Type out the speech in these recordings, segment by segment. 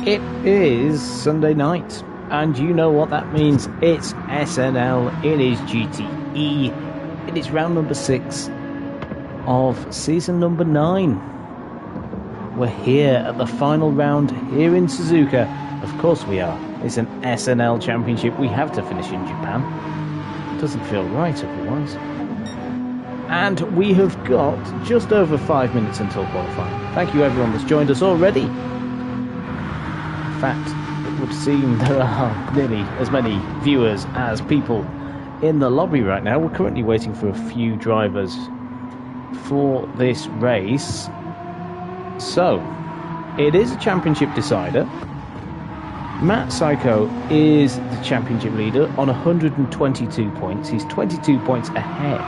It is Sunday night, and you know what that means. It's SNL, it is GTE, it is round number 6 of season number 9. We're here at the final round here in Suzuka. Of course we are. It's an SNL championship. We have to finish in Japan. Doesn't feel right otherwise. And we have got just over 5 minutes until qualifying. Thank you everyone that's joined us already. In fact, it would seem there are nearly as many viewers as people in the lobby right now. We're currently waiting for a few drivers for this race. So, it is a championship decider. Matt Psycho is the championship leader on 122 points. He's 22 points ahead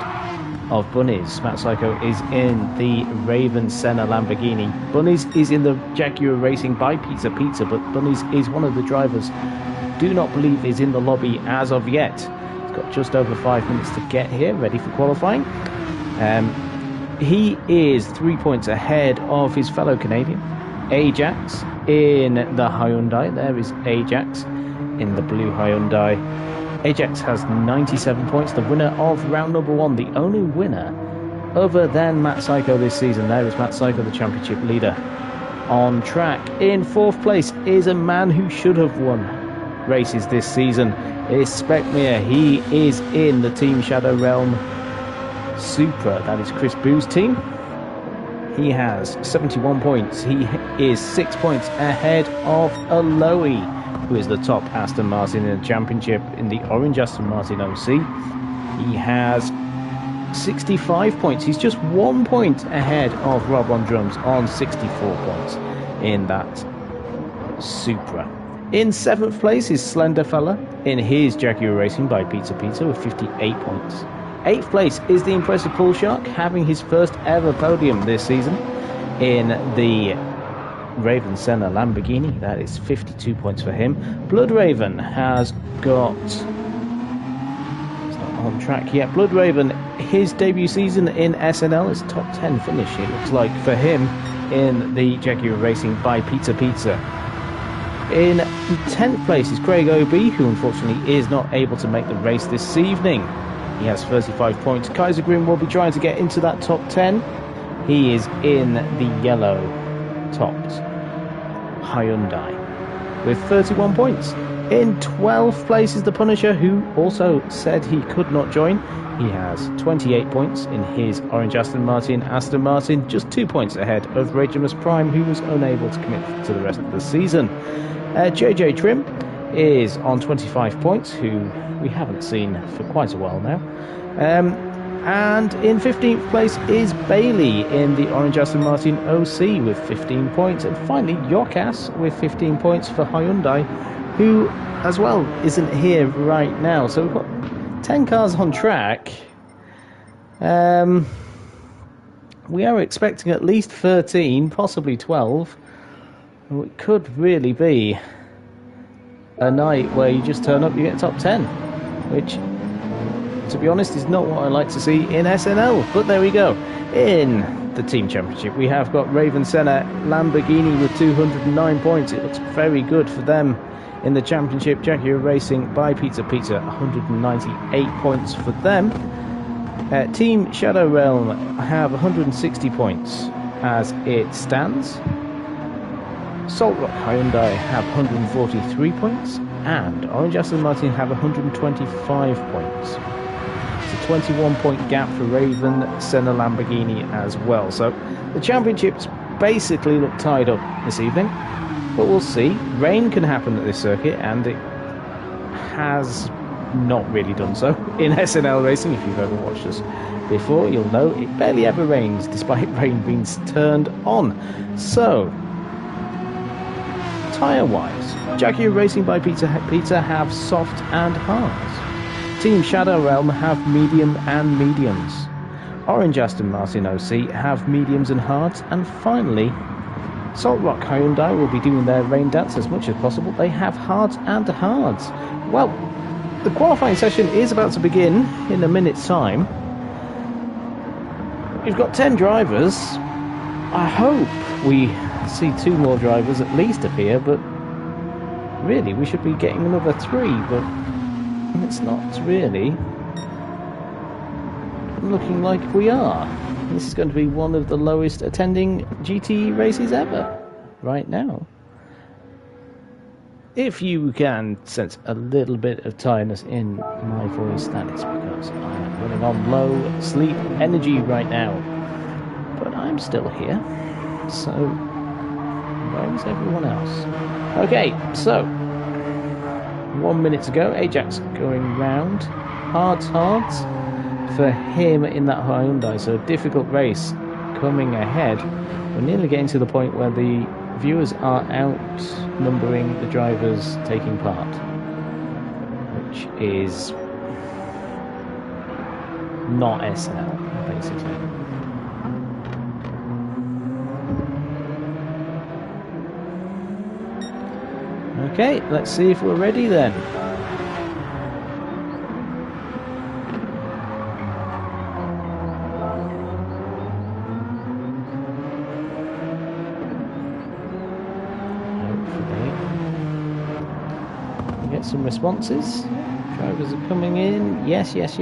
of Bunnies. Matt Psycho is in the Raven Senna Lamborghini. Bunnies is in the Jaguar Racing by Pizza Pizza, but Bunnies is one of the drivers do not believe is in the lobby as of yet. He's got just over 5 minutes to get here, ready for qualifying. He is 3 points ahead of his fellow Canadian, Ajax, in the Hyundai. There is Ajax in the blue Hyundai. Ajax has 97 points, the winner of round number 1, the only winner other than Matt Psycho this season. There is Matt Psycho, the championship leader on track. In 4th place is a man who should have won races this season. It's Speckmere. He is in the Team Shadow Realm Supra. That is Chris Boo's team. He has 71 points. He is 6 points ahead of Aloe, who is the top Aston Martin in the championship in the orange Aston Martin OC. He has 65 points. He's just 1 point ahead of Rob on drums on 64 points in that Supra. In 7th place is Slender Fella in his Jaguar Racing by Pizza Pizza with 58 points. 8th place is the impressive Pool Shark, having his first ever podium this season in the Raven Senna Lamborghini. That is 52 points for him. Blood Raven has got... It's not on track yet. Blood Raven, his debut season in SNL is top 10 finish, it looks like, for him in the Jaguar Racing by Pizza Pizza. In 10th place is Craig O.B., who unfortunately is not able to make the race this evening. He has 35 points. Kaiser Grim will be trying to get into that top 10. He is in the yellow topped Hyundai with 31 points. In 12th place is the Punisher, who also said he could not join. He has 28 points in his orange Aston Martin, just 2 points ahead of Ragemus Prime, who was unable to commit to the rest of the season. JJ Trim is on 25 points, who we haven't seen for quite a while now. And in 15th place is Bailey in the orange Aston Martin OC with 15 points. And finally, Yokas with 15 points for Hyundai, who as well isn't here right now. So we've got 10 cars on track. We are expecting at least 13, possibly 12. It could really be a night where you just turn up, you get top 10, which, to be honest, is not what I like to see in SNL. But there we go. In the team championship, we have got Raven Senna Lamborghini with 209 points. It looks very good for them in the championship. Jaguar Racing by Pizza Pizza, 198 points for them. Team Shadow Realm have 160 points as it stands. Salt Rock Hyundai have 143 points, and Orange Aston Martin have 125 points. It's a 21-point gap for Raven, Senna, Lamborghini as well. So the championships basically look tied up this evening, but we'll see. Rain can happen at this circuit, and it has not really done so in SNL racing. If you've ever watched us before, you'll know it barely ever rains, despite rain being turned on. So, tyre-wise, Jackie Racing by Peter have soft and hards. Team Shadow Realm have medium and mediums. Orange Aston Martin OC have mediums and hards. And finally, Salt Rock Hyundai will be doing their rain dance as much as possible. They have hards and hards. Well, the qualifying session is about to begin in a minute's time. We've got 10 drivers. I hope we see 2 more drivers at least appear, but really we should be getting another 3, but it's not really looking like we are. This is going to be one of the lowest attending GTE races ever right now. If you can sense a little bit of tiredness in my voice, that is because I am running on low sleep energy right now. But I'm still here, so where is everyone else? Okay, so 1 minute to go. Ajax going round. Hards for him in that Hyundai, so a difficult race coming ahead. We're nearly getting to the point where the viewers are outnumbering the drivers taking part, which is not SNL, basically. Okay, let's see if we're ready then. Some responses. Drivers are coming in. Yes. It's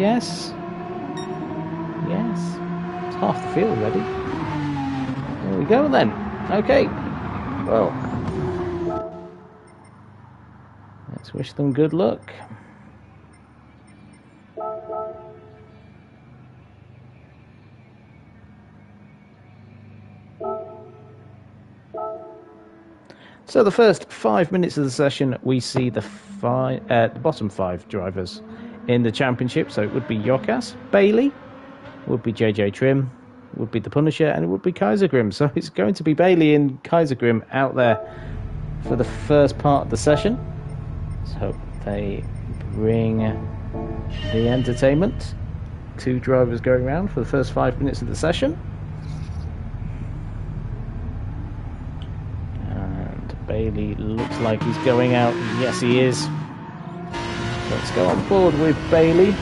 half the field ready. There we go then. Okay. Well, let's wish them good luck. So the first 5 minutes of the session, we see the bottom 5 drivers in the championship. So it would be Yokas, Bailey, would be JJ Trim, would be the Punisher, and it would be Kaiser Grimm. So it's going to be Bailey and Kaiser Grimm out there for the first part of the session. Let's hope they bring the entertainment. 2 drivers going around for the first 5 minutes of the session. Bailey looks like he's going out. Yes, he is. Let's go on board with Bailey.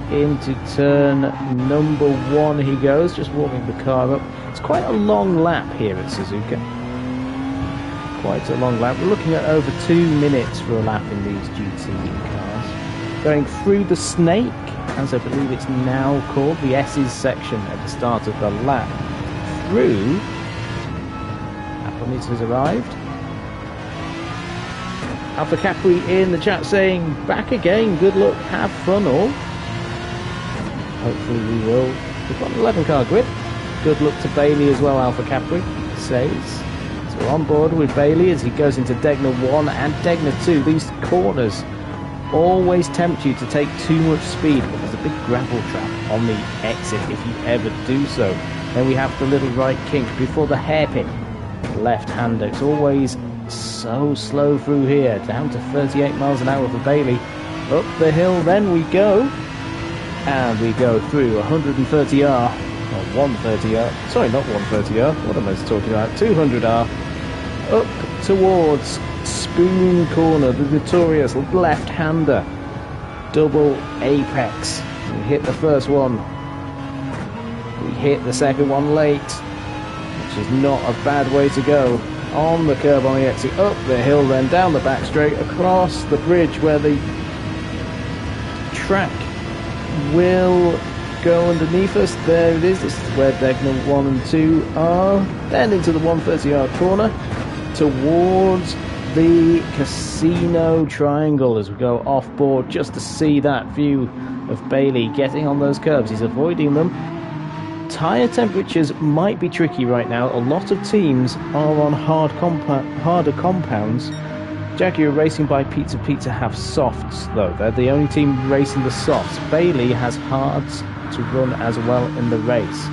Into turn number 1 he goes, just warming the car up. It's quite a long lap here at Suzuka. Quite a long lap. We're looking at over 2 minutes for a lap in these GTE cars. Going through the snake, as I believe it's now called, the S's section at the start of the lap. Through... has arrived. Alpha Capri in the chat saying, back again, good luck, have fun all. Hopefully we will. We've got an 11 car grid. Good luck to Bailey as well, Alpha Capri says. So we're on board with Bailey as he goes into Degner 1 and Degner 2. These corners always tempt you to take too much speed, but there's a big gravel trap on the exit if you ever do so. Then we have the little right kink before the hairpin. Left-hander. It's always so slow through here, down to 38 miles an hour for Bailey. Up the hill then we go, and we go through 130R, or 130R, sorry, not 130R, what am I talking about, 200R, up towards Spoon Corner, the notorious left-hander, double apex. We hit the first one, we hit the second one late, which is not a bad way to go. On the curb on the exit, up the hill, then down the back straight, across the bridge where the track will go underneath us. There it is. This is where Degner 1 and 2 are. Then into the 130R corner. towards the casino triangle as we go off board, just to see that view of Bailey getting on those curves. He's avoiding them. Tyre temperatures might be tricky right now. A lot of teams are on harder compounds. Jaguar Racing by Pizza have softs though. They're the only team racing the softs. Bailey has hards to run as well in the race.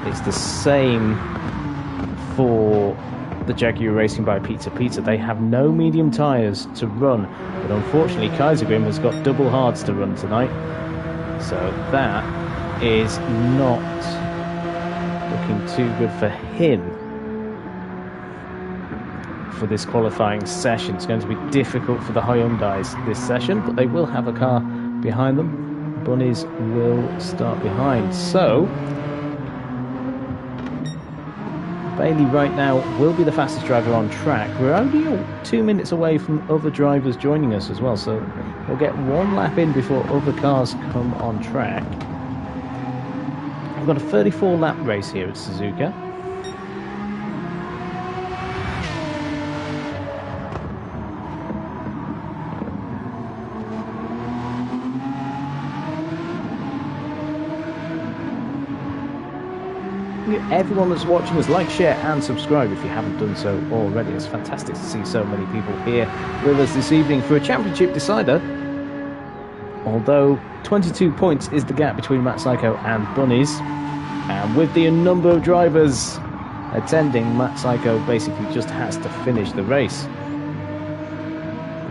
It's the same for the Jaguar Racing by Pizza. They have no medium tyres to run, but unfortunately Kaisergrim has got double hards to run tonight, so that is not looking too good for him for this qualifying session. It's going to be difficult for the Hyundais this session, but they will have a car behind them. Bunnies will start behind, so Bailey right now will be the fastest driver on track. We're only 2 minutes away from other drivers joining us as well, so we'll get one lap in before other cars come on track. We've got a 34 lap race here at Suzuka. Everyone that's watching us, like, share and subscribe if you haven't done so already. It's fantastic to see so many people here with us this evening for a championship decider. Although 22 points is the gap between Matt Psycho and Bunnies, and with the number of drivers attending, Matt Psycho basically just has to finish the race,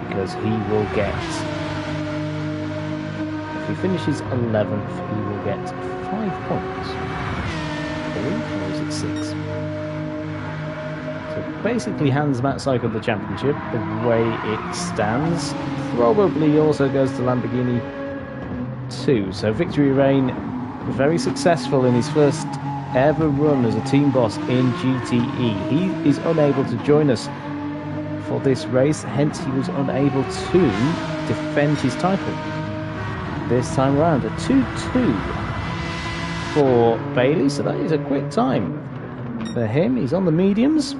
because he will get, if he finishes 11th, he will get 5 points. Or is it 6? So basically hands Matt Psycho the championship the way it stands. Probably also goes to Lamborghini too. So Victory Reign, very successful in his first ever run as a team boss in GTE. He is unable to join us for this race, hence he was unable to defend his title this time around. A 2-2 for Bailey, so that is a quick time for him. He's on the mediums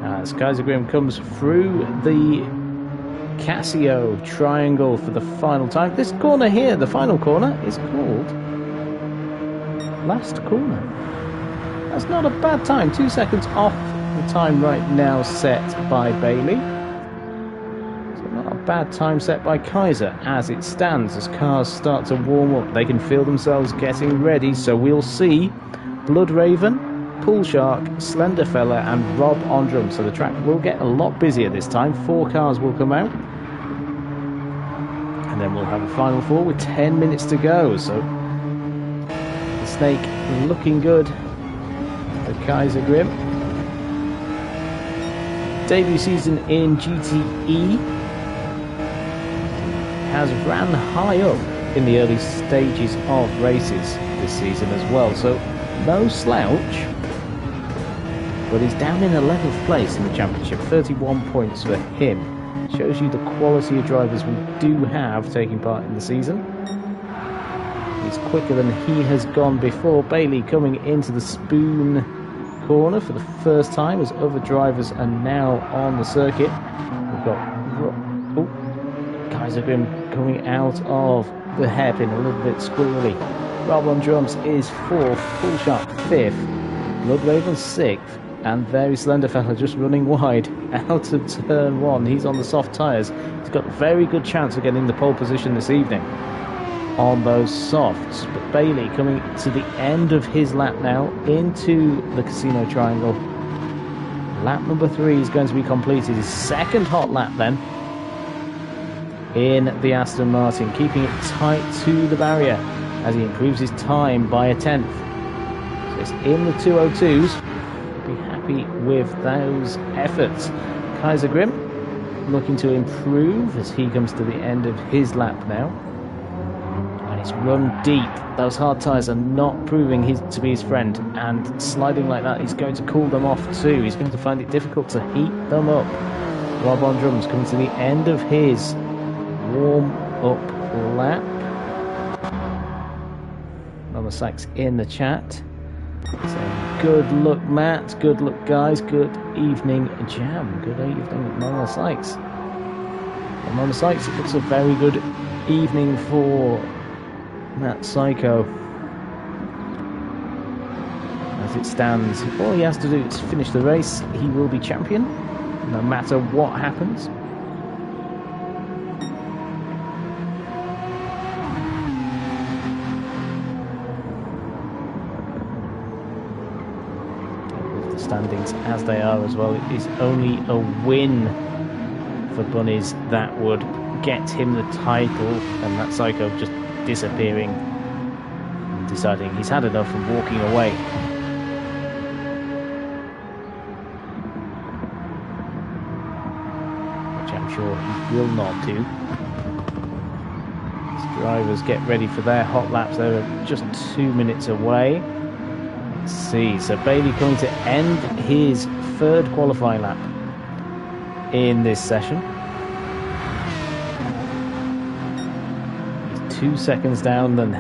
as Kaisergrim comes through the Casio triangle for the final time. This corner here, the final corner, is called Last Corner. That's not a bad time, 2 seconds off the time right now set by Bailey. Bad time set by Kaiser as it stands. As cars start to warm up, they can feel themselves getting ready, so we'll see Blood Raven, Pool Shark, Slender Fella and Rob on drum. So the track will get a lot busier this time. 4 cars will come out, and then we'll have a final 4 with 10 minutes to go. So the Snake looking good for Kaisergrim. Debut season in GTE, has ran high up in the early stages of races this season as well, so no slouch, but he's down in 11th place in the championship. 31 points for him. Shows you the quality of drivers we do have taking part in the season. He's quicker than he has gone before. Bailey coming into the Spoon corner for the first time as other drivers are now on the circuit. We've got Kaisergrim coming out of the hairpin a little bit squirrely. Rob on drums is 4th, Pool Shark 5th, Blood Raven 6th, and Very Slender Fella just running wide out of turn 1. He's on the soft tyres. He's got a very good chance of getting the pole position this evening on those softs. But Bailey coming to the end of his lap now into the Casino Triangle. Lap number 3 is going to be completed. His second hot lap then in the Aston Martin, keeping it tight to the barrier as he improves his time by a 10th. So it's in the 202s. Be happy with those efforts. Kaisergrim looking to improve as he comes to the end of his lap now. And it's run deep. Those hard tyres are not proving to be his friend, and sliding like that, he's going to cool them off too. He's going to find it difficult to heat them up. Rob on drums coming to the end of his warm up lap. Mama Sykes in the chat saying Good luck, Matt. Good luck, guys. Good evening, Jam. Good evening, Mama Sykes. And Mama Sykes, it looks a very good evening for Matt Psycho. As it stands, all he has to do is finish the race. He will be champion, no matter what happens. Standings as they are as well, it is only a win for Bunnies that would get him the title, and that Psycho just disappearing and deciding he's had enough and walking away. Which I'm sure he will not do. As drivers get ready for their hot laps, they're just 2 minutes away. See, so Bailey going to end his third qualifying lap in this session. He's 2 seconds down than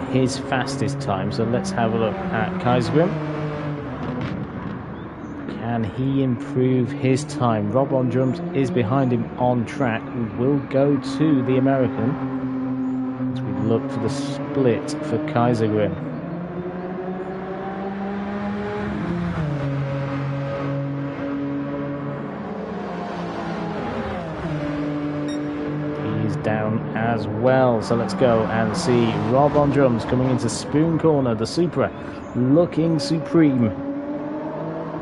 his fastest time, so let's have a look at Kaisergrim. Can he improve his time? Rob on drums is behind him on track. We will go to the American as we look for the split for Kaisergrim. Down as well, so let's go and see Rob on drums coming into Spoon Corner, the Supra looking supreme.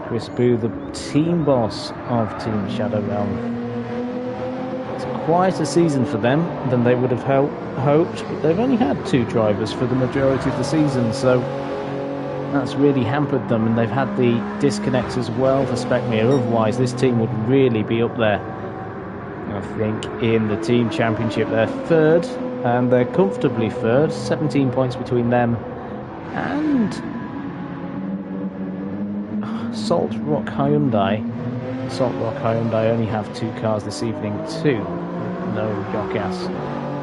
Chris Boo, the team boss of Team Shadow Realm. It's quite a season for them than they would have hoped, but they've only had 2 drivers for the majority of the season, so that's really hampered them, and they've had the disconnects as well for Specmere. Otherwise this team would really be up there. I think in the team championship they're third, and they're comfortably third, 17 points between them and Salt Rock Hyundai. Salt Rock Hyundai only have 2 cars this evening too. No Jockass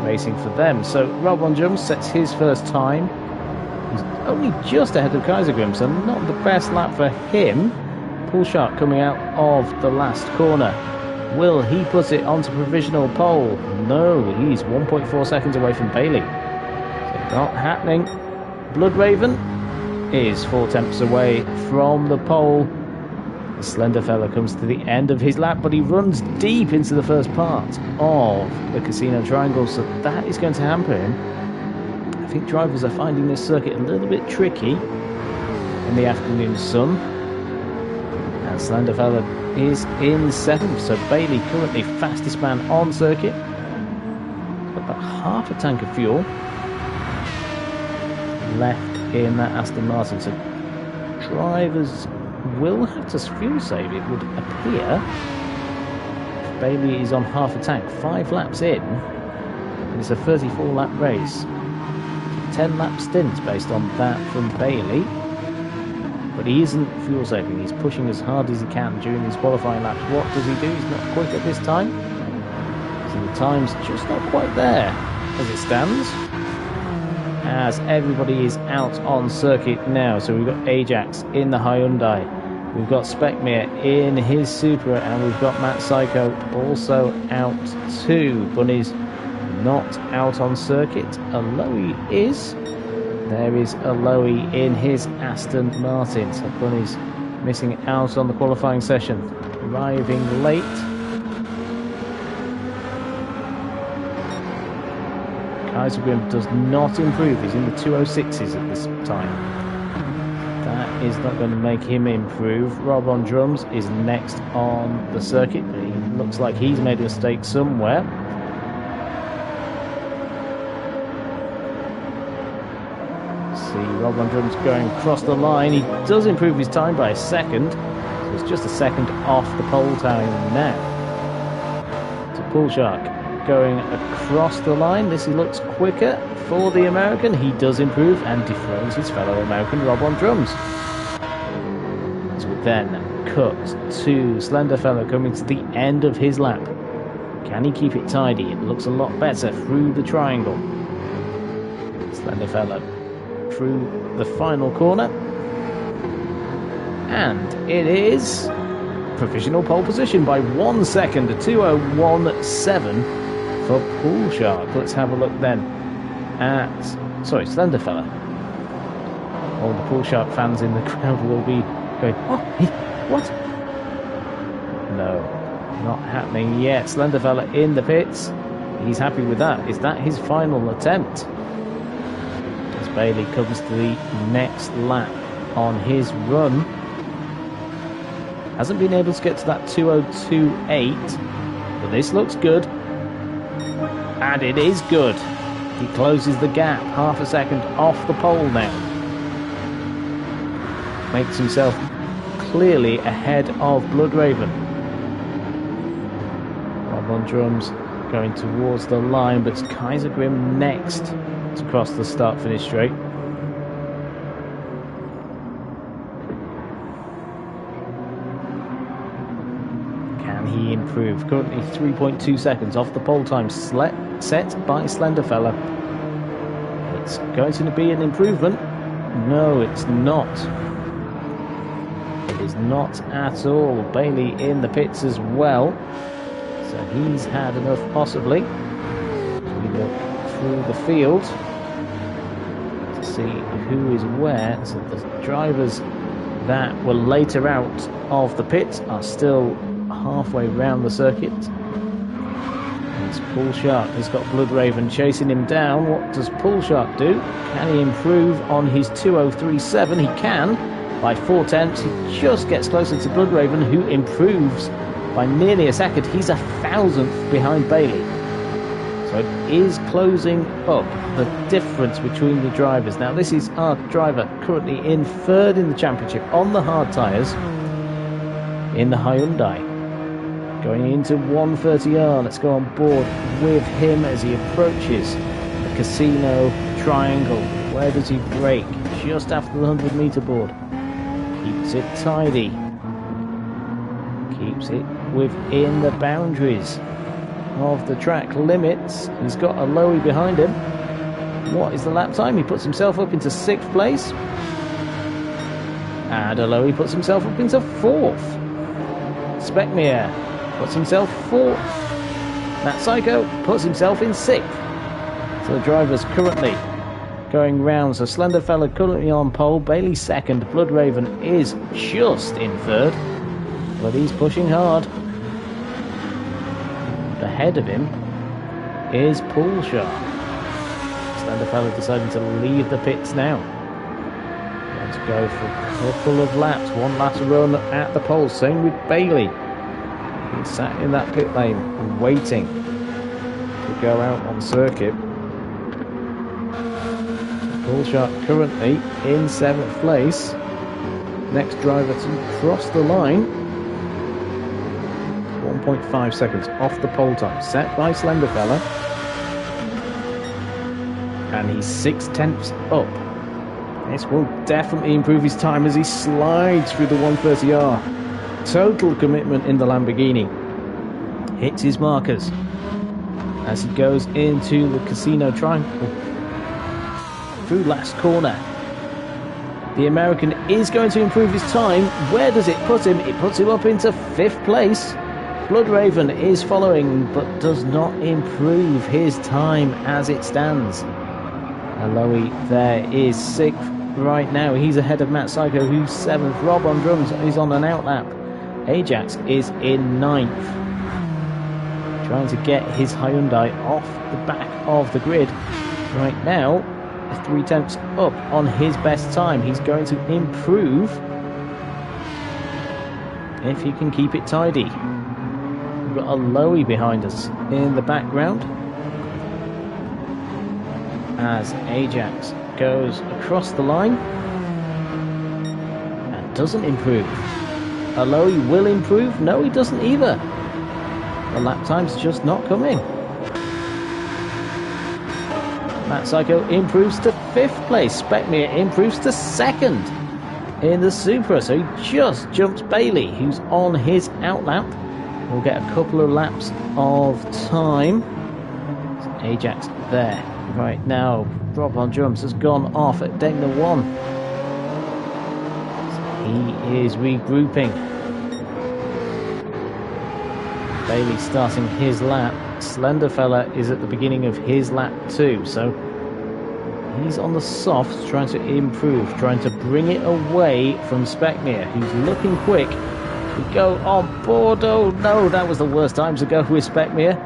racing for them. So Rob on drums sets his first time. He's only just ahead of Kaisergrim, so not the best lap for him. Pool Shark coming out of the last corner. Will he put it onto provisional pole? No, he's 1.4 seconds away from Bailey. So not happening. Blood Raven is 4 tenths away from the pole. The slender fella comes to the end of his lap, but he runs deep into the first part of the Casino Triangle, so that is going to hamper him. I think drivers are finding this circuit a little bit tricky in the afternoon sun. And slender fella is in 7th, so Bailey currently fastest man on circuit. Got about half a tank of fuel left in that Aston Martin, so drivers will have to fuel save, it would appear. If Bailey is on half a tank, 5 laps in, and it's a 34 lap race. 10 lap stints based on that from Bailey. But he isn't fuel saving, he's pushing as hard as he can during his qualifying laps. What does he do? He's not quick at this time. So the time's just not quite there as it stands. As everybody is out on circuit now. So we've got Ajax in the Hyundai. We've got Specmere in his Supra, and we've got Matt Psycho also out too. Bunny's not out on circuit. Aloe is. There is Aloe in his Aston Martin. So Bunny's missing out on the qualifying session. Arriving late. Kaisergrim does not improve. He's in the 206s at this time. That is not going to make him improve. Rob on drums is next on the circuit, but he looks like he's made a mistake somewhere. See Rob on drums going across the line. He does improve his time by a second, so it's just a second off the pole time now. To Pool Shark going across the line. This looks quicker for the American. He does improve and dethrones his fellow American Rob on drums. So we then cut to Slender Fella coming to the end of his lap. Can he keep it tidy? It looks a lot better through the triangle. Slender Fella through the final corner. And it is provisional pole position by 1 second, 2:01.7 for Pool Shark. Let's have a look then at, sorry, Slender Fella. All the Pool Shark fans in the crowd will be going, oh, what? No, not happening yet. Slender Fella in the pits. He's happy with that. Is that his final attempt? As Bailey comes to the next lap on his run. Hasn't been able to get to that 2:02.8, but this looks good. And it is good. He closes the gap, half a second off the pole now. Makes himself clearly ahead of Bloodraven. Rob on drums going towards the line, but it's Kaiser Grim next to cross the start-finish straight. Can he improve? Currently 3.2 seconds off the pole time set by Slenderfella. It's going to be an improvement. No, it's not. It is not at all. Bailey in the pits as well. So he's had enough, possibly. We look through the field to see who is where. So the drivers that were later out of the pit are still halfway round the circuit. It's Pool Shark. He's got Bloodraven chasing him down. What does Pool Shark do? Can he improve on his 2:03.7? He can. By 4/10, he just gets closer to Bloodraven, who improves by nearly a second. He's 1,000th behind Bailey. So it is closing up the difference between the drivers. Now this is our driver currently in third in the championship on the hard tyres in the Hyundai. Going into 130R. Let's go on board with him as he approaches the casino triangle. Where does he brake? Just after the 100-metre board. Keeps it tidy. Keeps it within the boundaries of the track limits. He's got a Lowy behind him. What is the lap time? He puts himself up into 6th place. And a Lowy puts himself up into 4th. Speckmere puts himself 4th. That Psycho puts himself in 6th. So the driver's currently going round. So Slenderfella currently on pole. Bailey second. Bloodraven is just in third. But he's pushing hard. Ahead of him is Pool Shark. Slenderfella deciding to leave the pits now. Let's go for a couple of laps. One last run at the pole. Same with Bailey. He's sat in that pit lane waiting to go out on circuit. Pool Shark currently in 7th place. Next driver to cross the line. 1.5 seconds off the pole time set by Slenderfella. And he's 6/10 up. This will definitely improve his time as he slides through the 130R. Total commitment in the Lamborghini. Hits his markers as he goes into the casino triangle. Through last corner. The American is going to improve his time. Where does it put him? It puts him up into 5th place. Bloodraven is following, but does not improve his time as it stands. Aloe there is 6th right now. He's ahead of Matt Psycho, who's 7th. Rob on drums is on an outlap. Ajax is in 9th. Trying to get his Hyundai off the back of the grid. Right now, 3/10 up on his best time. He's going to improve if he can keep it tidy. We've got a Lowy behind us in the background as Ajax goes across the line and doesn't improve. A Lowy will improve. No, he doesn't either. The lap time's just not coming. Matt Psycho improves to 5th place. Speckmere improves to 2nd in the Supra. So he just jumps Bailey, who's on his outlap. We'll get a couple of laps of time. Ajax there right now. Rob on drums has gone off at Degner 1. So he is regrouping. Bailey starting his lap. Slender Fella is at the beginning of his lap too, so he's on the softs, trying to improve, trying to bring it away from Speckmere, who's looking quick. We go on board. Oh no, that was the worst time to go with Speckmere,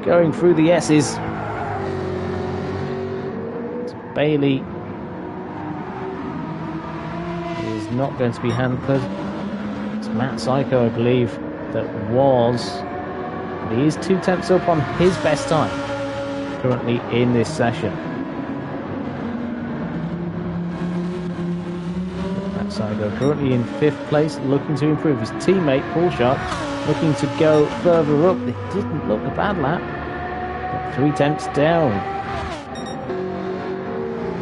going through the S's. Bailey is not going to be hampered. It's Matt Psycho, I believe, that was. He is 2 tenths up on his best time currently in this session. Matt Psycho currently in 5th place, looking to improve. His teammate Paul Sharp looking to go further up. It didn't look a bad lap, but 3 tenths down.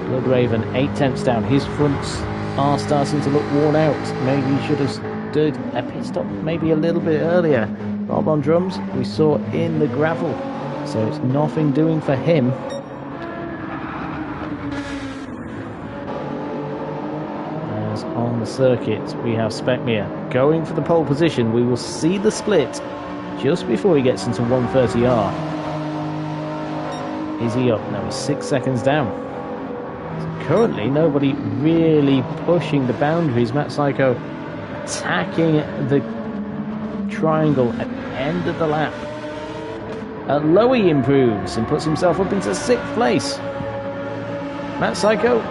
Blood Raven 8 tenths down. His fronts are starting to look worn out. Maybe he should have stood a pit stop maybe a little bit earlier. Rob on drums, we saw in the gravel, so it's nothing doing for him. As on the circuit, we have Speckmere going for the pole position. We will see the split just before he gets into 130R. Is he up? No, he's 6 seconds down. Currently, nobody really pushing the boundaries. Matt Psycho attacking the triangle at the end of the lap. Lowy improves and puts himself up into 6th place. Matt Psycho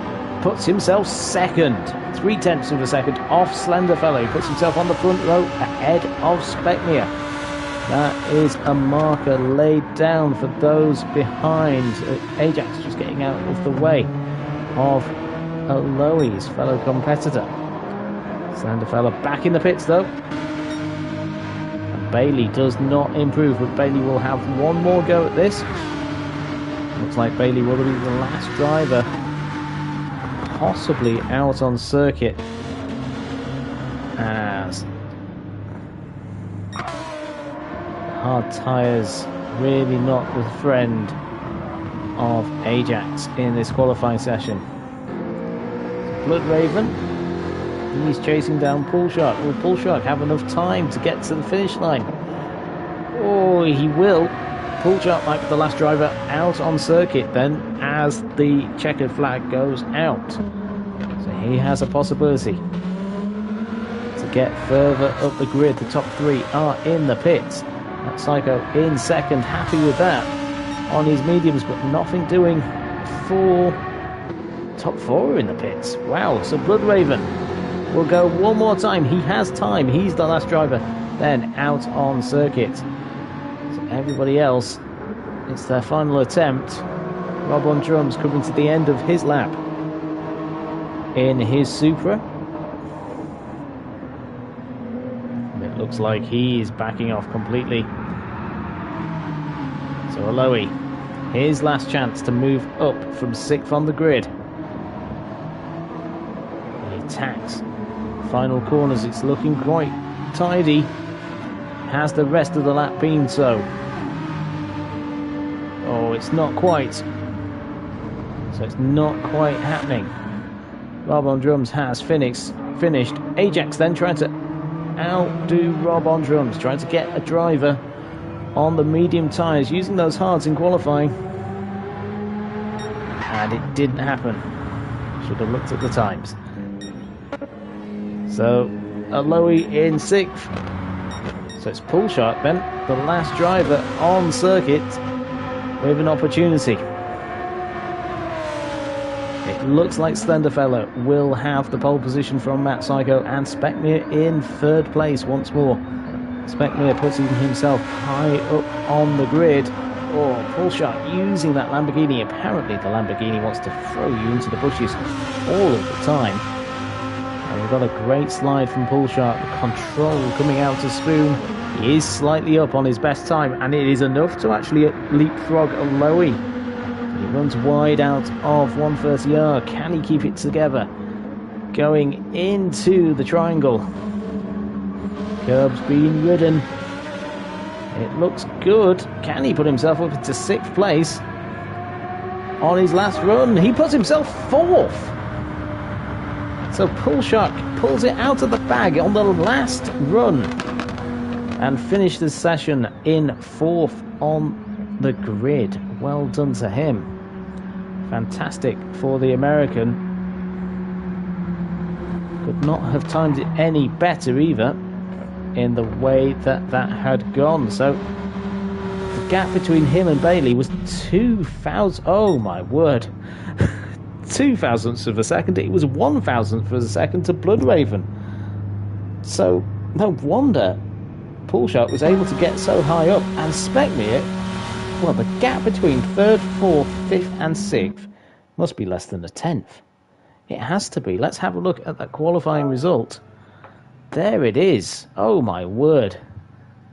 puts himself 2nd, 3 tenths of a second off Slender Fellow. He puts himself on the front row ahead of Speckmere. That is a marker laid down for those behind. Ajax just getting out of the way of Lowy's fellow competitor. Slender Fella back in the pits though. And Bailey does not improve, but Bailey will have one more go at this. Looks like Bailey will be the last driver possibly out on circuit, as hard tyres really not the friend of Ajax in this qualifying session. Blood Raven, he's chasing down Pool Shark. Will Pool Shark have enough time to get to the finish line? Oh, he will. Pool Shark might be the last driver out on circuit then, as the checkered flag goes out. So he has a possibility to get further up the grid. The top 3 are in the pits. That Psycho in 2nd, happy with that on his mediums, but nothing doing for top 4 are in the pits. Wow, so Blood Raven will go one more time. He has time. He's the last driver then out on circuit. So everybody else, it's their final attempt. Rob on drums coming to the end of his lap in his Supra. It looks like he is backing off completely. So Aloe, his last chance to move up from 6th on the grid. He attacks final corners. It's looking quite tidy. Has the rest of the lap been so? Oh, it's not quite. So it's not quite happening. Rob on drums has finished. Ajax then trying to outdo Rob on drums, trying to get a driver on the medium tyres, using those hards in qualifying, and it didn't happen. Should have looked at the times. So Aloe in 6th. So it's Pool Shark then, the last driver on circuit with an opportunity. It looks like Slenderfellow will have the pole position from Matt Psycho, and Speckmere in 3rd place once more. Speckmere putting himself high up on the grid. Oh, Pool Shark using that Lamborghini. Apparently the Lamborghini wants to throw you into the bushes all of the time. And we've got a great slide from Pool Shark. The control coming out of Spoon. He is slightly up on his best time, and it is enough to actually leapfrog Aloe. He runs wide out of 130R. Can he keep it together? Going into the triangle. Curb's being ridden. It looks good. Can he put himself up into 6th place on his last run? He puts himself 4th. So Pulshock pulls it out of the bag on the last run and finished the session in 4th on the grid. Well done to him. Fantastic for the American. Could not have timed it any better either in the way that had gone. So the gap between him and Bailey was 2,000. Oh my word. 2,000ths of a second. It was 1,000th of a second to Bloodraven. So no wonder Pulshock was able to get so high up, and Specmere, well, the gap between 3rd, 4th, 5th and 6th must be less than a 10th. It has to be. Let's have a look at that qualifying result. There it is. Oh my word.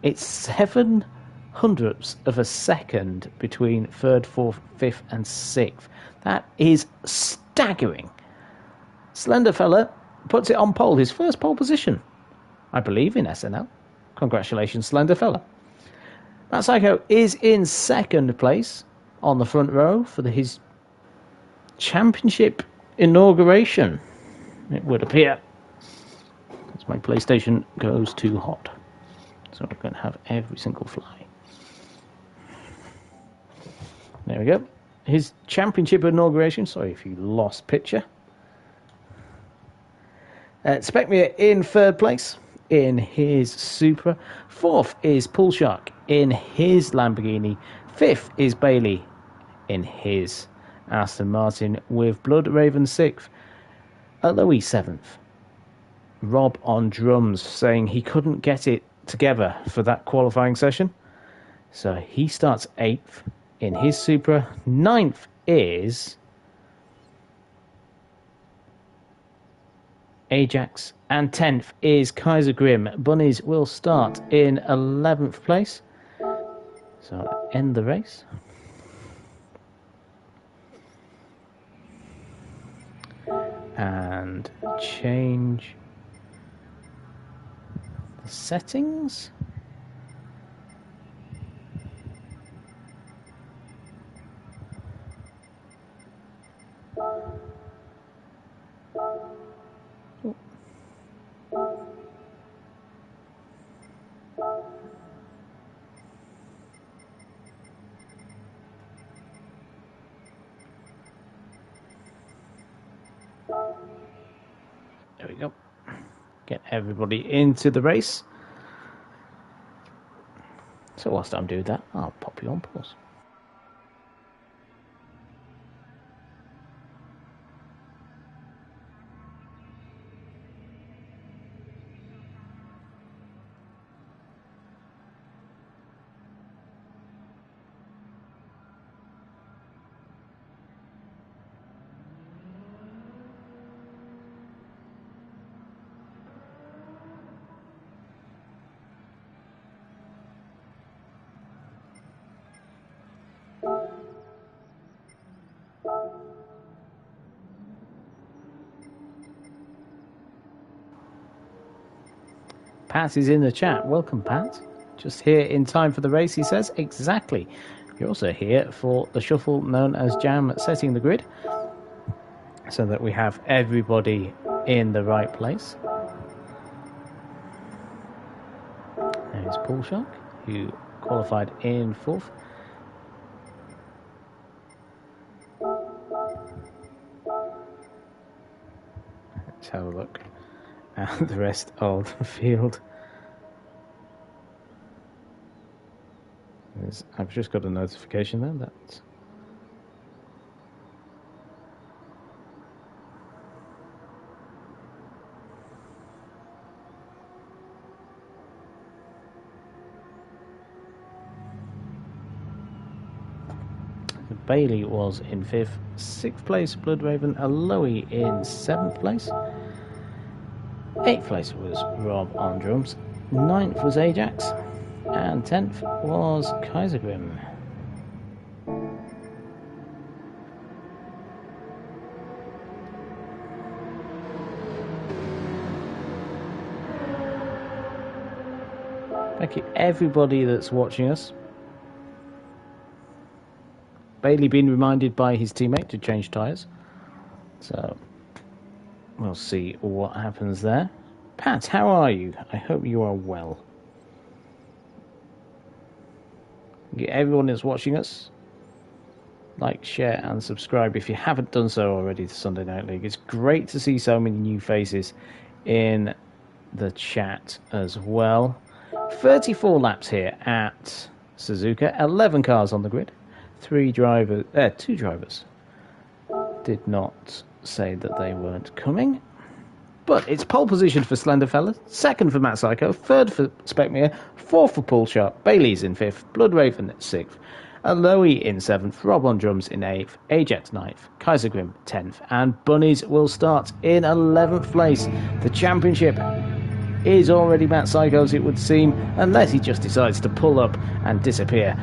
It's 700ths of a second between 3rd, 4th, 5th and 6th. That is staggering. Slenderfella puts it on pole, his first pole position, I believe, in SNL. Congratulations, Slenderfella. Matt Psycho is in 2nd place on the front row for his championship inauguration, it would appear. Because my PlayStation goes too hot. So I'm going to have every single fly. There we go. His championship inauguration. Sorry if you lost picture. Specmere in 3rd place in his Supra. 4th is Pulshock in his Lamborghini. 5th is Bailey in his Aston Martin, with Bloodraven 6th. Aloe 7th. Rob on drums, saying he couldn't get it together for that qualifying session. So he starts 8th in his Supra. 9th is Ajax, and 10th is Kaiser Grim. Bunnies will start in 11th place. So end the race. And change the settings. There we go. Get everybody into the race. So whilst I'm doing that, I'll pop you on pause. Pat is in the chat. Welcome, Pat. Just here in time for the race, he says. Exactly. You're also here for the shuffle known as Jam setting the grid, so that we have everybody in the right place. There's Pulshock, who qualified in 4th. Let's have a look at the rest of the field. I've just got a notification there that Bailey was in 5th, 6th place Bloodraven, Aloe in 7th place, 8th place was Rob on drums, 9th was Ajax, and 10th was Kaiser Grim. Thank you everybody that's watching us. Bailey being reminded by his teammate to change tyres. So We'll see what happens there. Pat, how are you? I hope you are well. Everyone is watching us. Like, share, and subscribe if you haven't done so already to Sunday Night League. It's great to see so many new faces in the chat as well. 34 laps here at Suzuka. 11 cars on the grid. 2 drivers did not say that they weren't coming. But it's pole position for Slenderfella, second for Matt Psycho, third for Speckmere, fourth for Paul Sharp, Bailey's in fifth, Bloodraven in sixth, Aloe in seventh, Rob on drums in eighth, Ajax ninth, Kaiser Grim 10th, and Bunnies will start in 11th place. The championship is already Matt Psycho's, it would seem, unless he just decides to pull up and disappear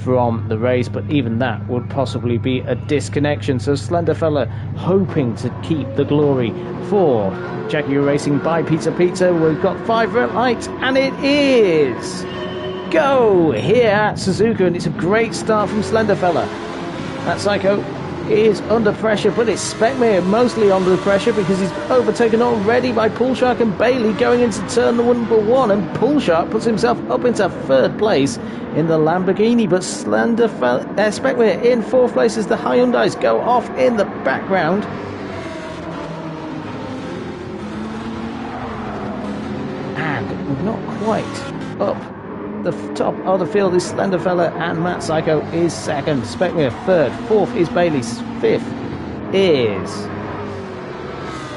from the race, but even that would possibly be a disconnection. So Slenderfella hoping to keep the glory for Jaguar Racing by Pizza. We've got 5 red lights, and it is go here at Suzuka, and it's a great start from Slenderfella. That Psycho is under pressure, but it's Speckmere mostly under pressure because he's overtaken already by Poolshark and Bailey going into turn number 1, and Poolshark puts himself up into 3rd place in the Lamborghini, but Speckmere in 4th place as the Hyundais go off in the background. And we're not quite up. The top of the field is Slenderfella, and Matt Psycho is 2nd. Speckmere 3rd. 4th is Bailey's. 5th is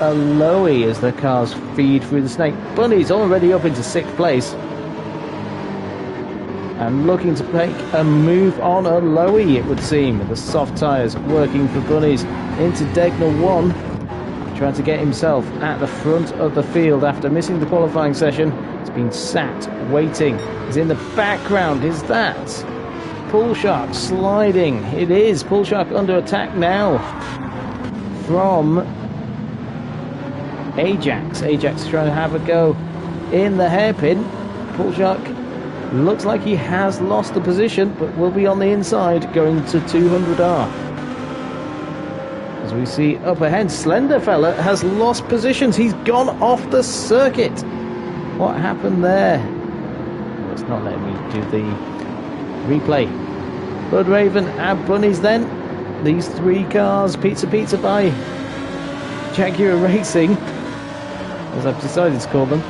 Aloe as the cars feed through the snake. Bunny's already up into 6th place and looking to make a move on Aloe, it would seem. The soft tyres working for Bunnies into Degner 1, trying to get himself at the front of the field after missing the qualifying session. He's been sat waiting. He's in the background. Is that Poolshark sliding? It is. Poolshark under attack now from Ajax. Ajax trying to have a go in the hairpin. Poolshark looks like he has lost the position, but will be on the inside going to 200R. As we see up ahead, Slenderfella has lost positions. He's gone off the circuit. What happened there? Well, it's not letting me do the replay. Bloodraven and Bunnies then. These 3 cars, Pizza by Jaguar Racing, as I've decided to call them,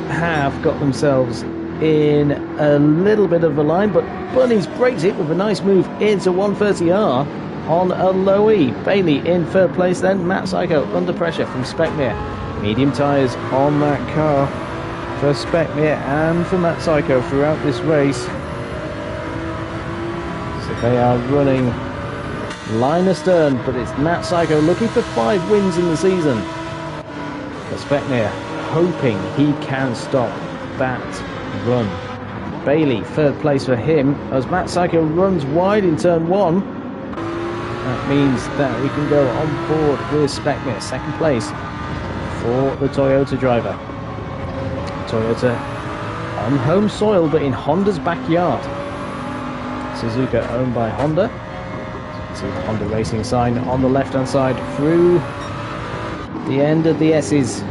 have got themselves in a little bit of a line, but Bunnies breaks it with a nice move into 130R on Aloe. Bailey in 3rd place then. Matt Psycho under pressure from Speckmere. Medium tyres on that car for Speckmere and for Matt Psycho throughout this race. So they are running line astern, but it's Matt Psycho looking for 5 wins in the season. For Speckmere hoping he can stop that run. Bailey 3rd place for him as Matt Psycho runs wide in turn 1. That means that we can go on board with Speckmere. 2nd place for the Toyota driver. Toyota on home soil, but in Honda's backyard. Suzuka owned by Honda. You can see the Honda Racing sign on the left-hand side through the end of the S's.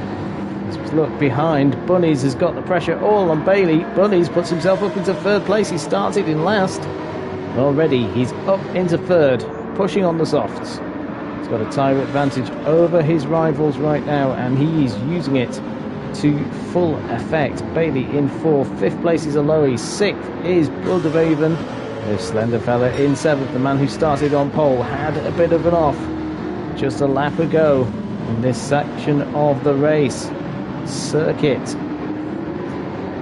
Let's look behind. Bunnies has got the pressure all on Bailey. Bunnies puts himself up into 3rd place. He started in last. Already he's up into 3rd, pushing on the softs. He's got a tyre advantage over his rivals right now, and he's using it to full effect. Bailey in 4th, 5th place is Aloe, 6th is Bloodraven. This Slenderfella in 7th. The man who started on pole had a bit of an off just a lap ago in this section of the race. Circuit.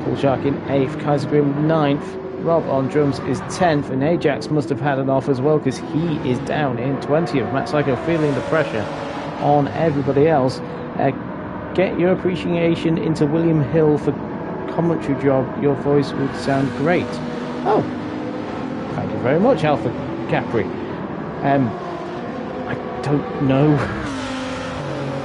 Poolshark in 8th, Kaiser Grim 9th. Rob on drums is 10th, and Ajax must have had an off as well because he is down in 20th. Matt Psycho feeling the pressure on everybody else. Get your appreciation into William Hill for commentary job. Your voice would sound great. Oh, thank you very much, Alpha Capri. I don't know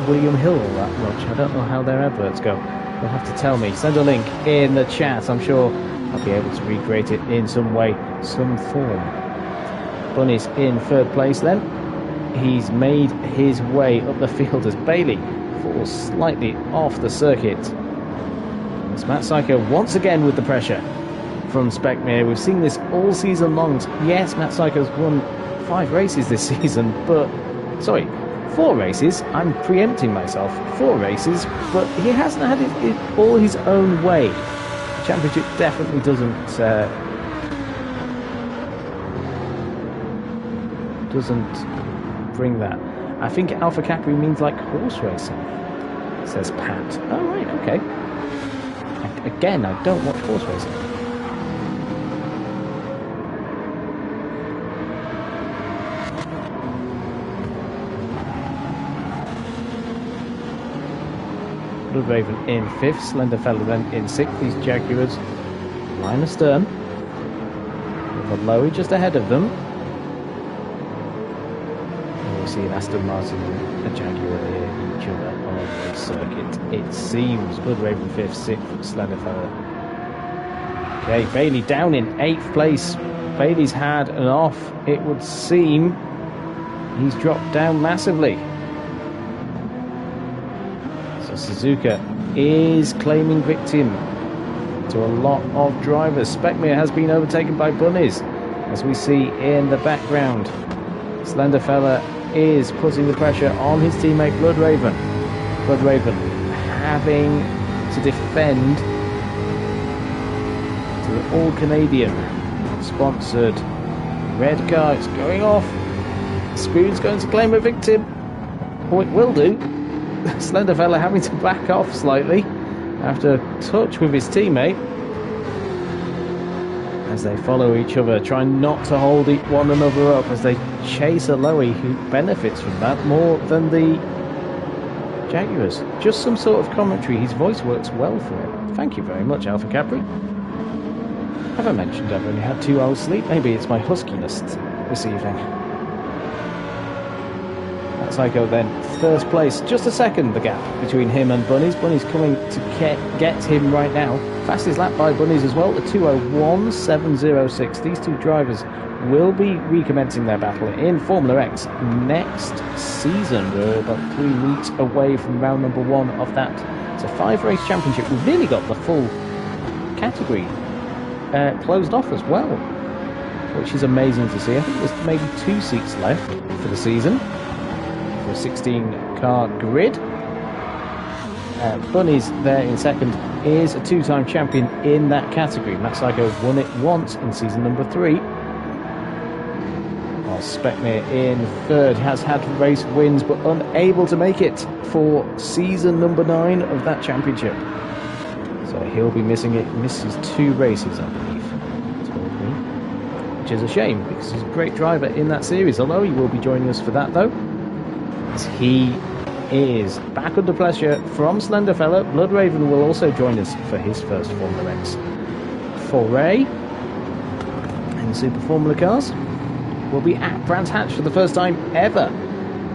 William Hill that much. I don't know how their adverts go. You'll have to tell me. Send a link in the chat. I'm sure I'll be able to recreate it in some way, some form. Bunny's in 3rd place then. he's made his way up the field as Bailey falls slightly off the circuit. It's Matt Psycho once again with the pressure from Speckmere. We've seen this all season long. Yes, Matt Psycho's won 5 races this season, but... Sorry, 4 races. I'm preempting myself. 4 races, but he hasn't had it all his own way. The championship definitely doesn't bring that. I think Alpha Capri means like horse racing, says Pat. Oh, right, okay. Again, I don't watch horse racing. Bloodraven in 5th, Slenderfella then in 6th. These Jaguars line astern, with a Lowy just ahead of them. And we'll see an Aston Martin and a Jaguar near each other on the circuit. It seems Bloodraven 5th, 6th, Slenderfella. Okay, Bailey down in 8th place. Bailey's had an off, it would seem. He's dropped down massively. Suzuka is claiming victim to a lot of drivers. Speckmere has been overtaken by Bunnies, as we see in the background. Slenderfella is putting the pressure on his teammate Bloodraven. Bloodraven having to defend to the All-Canadian sponsored red car. It's going off. Spoon's going to claim a victim. Oh, it will do. Slenderfella having to back off slightly after touch with his teammate as they follow each other, trying not to hold one another up as they chase a Lowy who benefits from that more than the Jaguars. Just some sort of commentary. His voice works well for it. Thank you very much, Alpha Capri. Have I mentioned I've only had 2 hours sleep? Maybe it's my huskiness this evening. Psycho then 1st place, just a second the gap between him and Bunnies. Bunnies coming to get him right now. Fastest lap by Bunnies as well, the 2:01.706. These 2 drivers will be recommencing their battle in Formula X next season. We're about 3 weeks away from round number 1 of that. It's a 5-race championship. We've nearly got the full category closed off as well, which is amazing to see. I think there's maybe 2 seats left for the season. A 16-car grid. Bunnies there in 2nd is a 2-time champion in that category. Matt Psycho won it once in season number 3. While Speckmere in 3rd has had race wins but unable to make it for season number 9 of that championship. So he'll be missing it. Misses 2 races, I believe, which is a shame because he's a great driver in that series. Although he will be joining us for that though. He is back under pressure from Slenderfella. Bloodraven will also join us for his first Formula X foray in Super Formula cars. Will be at Brands Hatch for the first time ever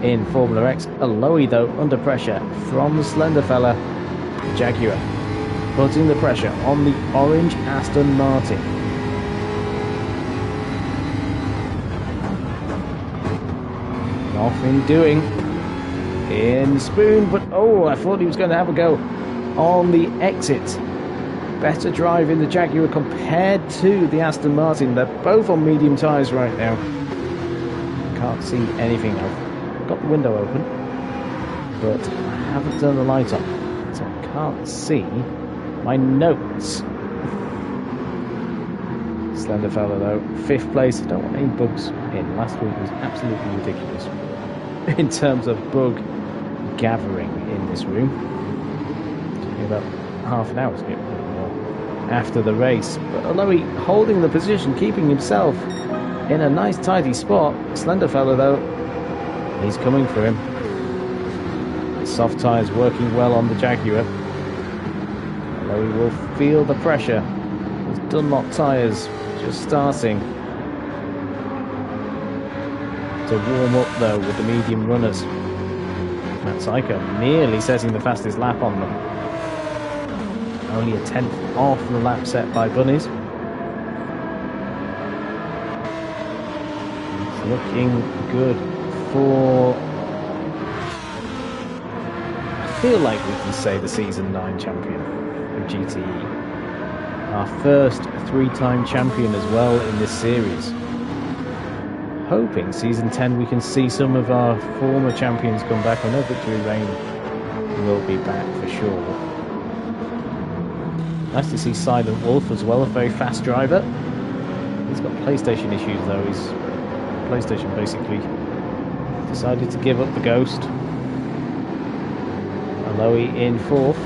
in Formula X. Lowy though under pressure from Slenderfella Jaguar, putting the pressure on the orange Aston Martin. Off in doing in Spoon, but oh, I thought he was going to have a go on the exit. Better drive in the Jaguar compared to the Aston Martin. They're both on medium tyres right now. Can't see anything. I've got the window open, but I haven't turned the light on, so I can't see my notes. Slenderfella though, 5th place. I don't want any bugs in. Last week was absolutely ridiculous in terms of bug gathering in this room. It took me about half an hour to get rid of them all after the race. But although he holding the position, keeping himself in a nice tidy spot, Slenderfella though, he's coming for him. The soft tyres working well on the Jaguar. Although he will feel the pressure. His Dunlop tyres just starting to warm up though with the medium runners. Matt Psycho nearly setting the fastest lap on them. Only a 10th off the lap set by Bunnies. It's looking good for, I feel like we can say, the Season 9 champion of GTE. Our first 3-time champion as well in this series. Hoping Season 10 we can see some of our former champions come back. I know Victory Lane will be back for sure. Nice to see Silent Wolf as well, a very fast driver. He's got PlayStation issues though. His PlayStation basically decided to give up the ghost. Aloe in 4th.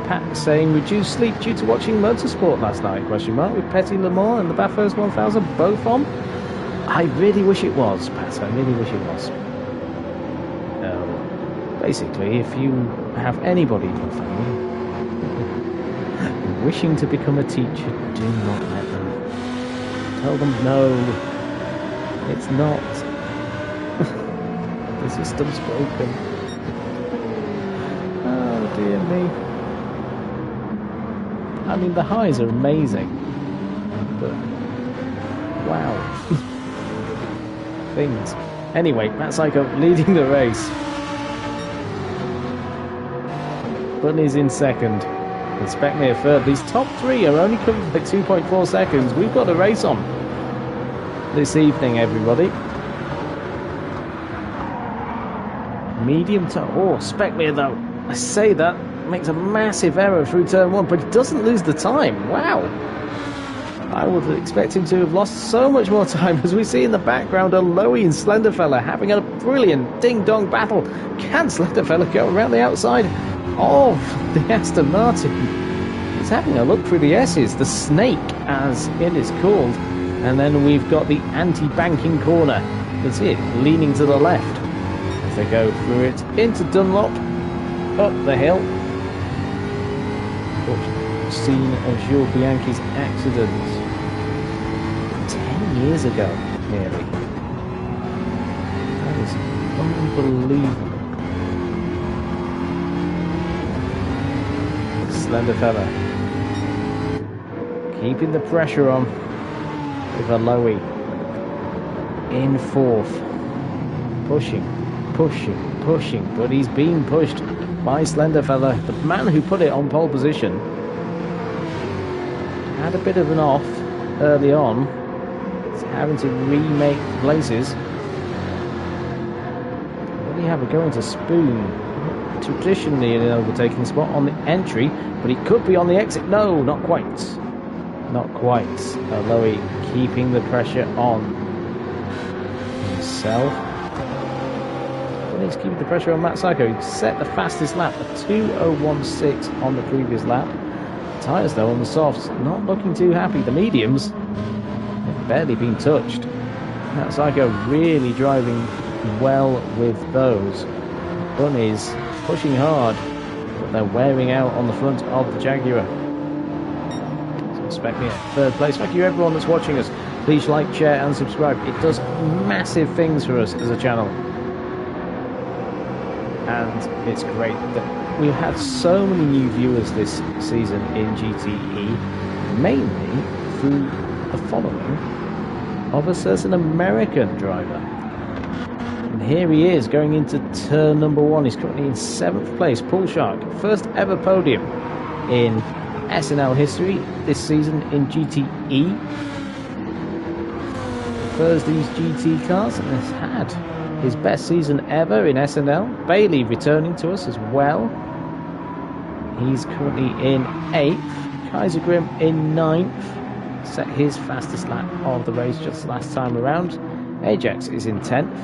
Pat saying reduced sleep due to watching motorsport last night, question mark, with Petit Le Mans and the Bathurst 1000 both on. I really wish it was, Pat, I really wish it was. Basically, if you have anybody in your family wishing to become a teacher, do not let them. Tell them no, it's not. The system's broken. Oh dear me. I mean, the highs are amazing, but wow. Things. Anyway, Matt Psycho leading the race. Bunny's in second. Inspect me a third. These top 3 are only coming by 2.4 seconds. We've got a race on this evening, everybody. Medium to... Oh, Speckmere though. I say that. Makes a massive error through turn 1, but he doesn't lose the time. Wow. I would expect him to have lost so much more time, as we see in the background Aloe and Slenderfella having a brilliant ding-dong battle. Can Slenderfella go around the outside of the Aston Martin? He's having a look through the S's, the snake as it is called, and then we've got the anti-banking corner. That's it, leaning to the left as they go through it into Dunlop, up the hill. Scene of Jules Bianchi's accident 10 years ago, nearly. That is unbelievable. Slender fella keeping the pressure on with Aloe in 4th, pushing, but he's being pushed by Slenderfella, the man who put it on pole position. Had a bit of an off early on. He's having to remake places. Will he have a go into Spoon? Traditionally in an overtaking spot on the entry, but he could be on the exit. No, not quite. Not quite. Aloe keeping the pressure on himself. He's keeping the pressure on Matt Psycho. He set the fastest lap, a 2:01.6 on the previous lap. Tyres though on the softs, not looking too happy. The mediums have barely been touched. Matt Psycho really driving well with those. Bunnies pushing hard, but they're wearing out on the front of the Jaguar. So expect me at 3rd place. Thank you everyone that's watching us. Please like, share and subscribe. It does massive things for us as a channel. And it's great that we've had so many new viewers this season in GTE, mainly through the following of a certain American driver. And here he is going into turn number 1. He's currently in 7th place. Paul Shark, first ever podium in SNL history this season in GTE. Prefers these GT cars and has had his best season ever in SNL. Bailey returning to us as well. He's currently in 8th. Kaiser Grimm in 9th. Set his fastest lap of the race just last time around. Ajax is in 10th.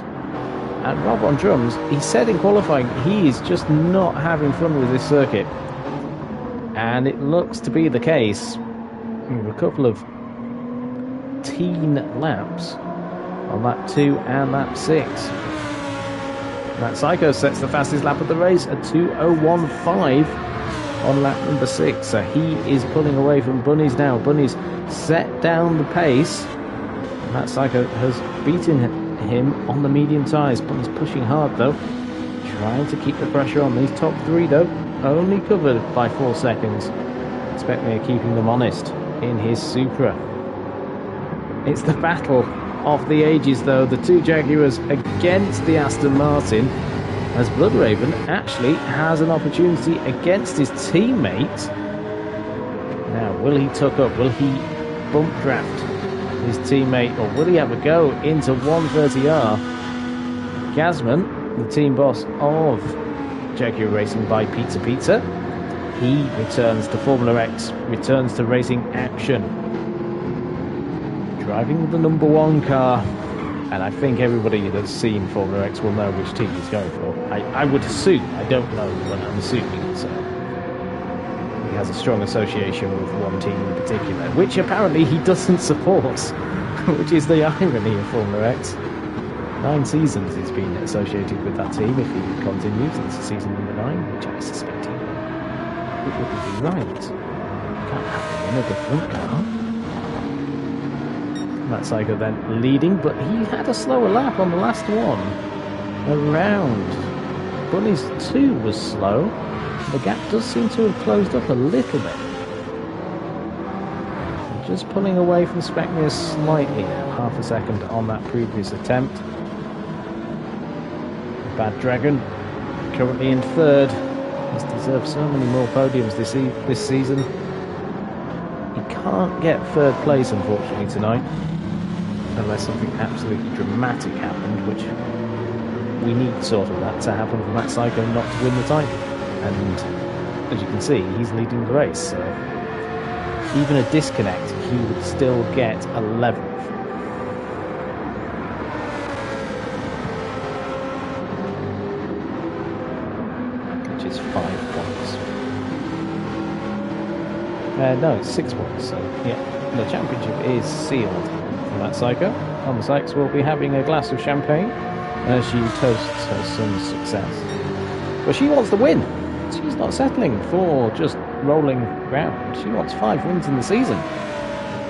And Rob on drums, he said in qualifying he is just not having fun with this circuit. And it looks to be the case with a couple of teen laps on lap 2 and lap 6. Matt Psycho sets the fastest lap of the race at 2:01.5 on lap number 6. So he is pulling away from Bunnies now. Bunnies set down the pace. Matt Psycho has beaten him on the medium tyres. Bunnies pushing hard though, trying to keep the pressure on. These top 3 though, only covered by 4 seconds. Expect me keeping them honest in his Supra. It's the battle of the ages, though. The two Jaguars against the Aston Martin, as Bloodraven actually has an opportunity against his teammate. Now, will he tuck up? Will he bump draft his teammate, or will he have a go into 130R? Gasman, the team boss of Jaguar Racing by Pizza, he returns to Formula X, returns to racing action, driving the number 1 car. And I think everybody that's seen Formula X will know which team he's going for. I would assume, I don't know, but I'm assuming so. He has a strong association with one team in particular, which apparently he doesn't support, which is the irony of Formula X. 9 seasons he's been associated with that team if he continues. This is season number 9, which I suspect he wouldn't be right. Can't have him in a different car. Matt Psycho then leading, but he had a slower lap on the last one around. Bunny's 2 was slow. The gap does seem to have closed up a little bit. Just pulling away from Specmia slightly now, half a second on that previous attempt. Bad Dragon currently in 3rd. He's deserved so many more podiums this season. He can't get 3rd place, unfortunately, tonight, unless something absolutely dramatic happened, which we need sort of that to happen for Matt Psycho not to win the title. And as you can see, he's leading the race, so even a disconnect, he would still get 11th. Which is 5 points. No, it's 6 points, so yeah, the championship is sealed for Matt Psycho. Mama Sykes will be having a glass of champagne as she toasts her son's success. But she wants the win. She's not settling for just rolling around. She wants 5 wins in the season,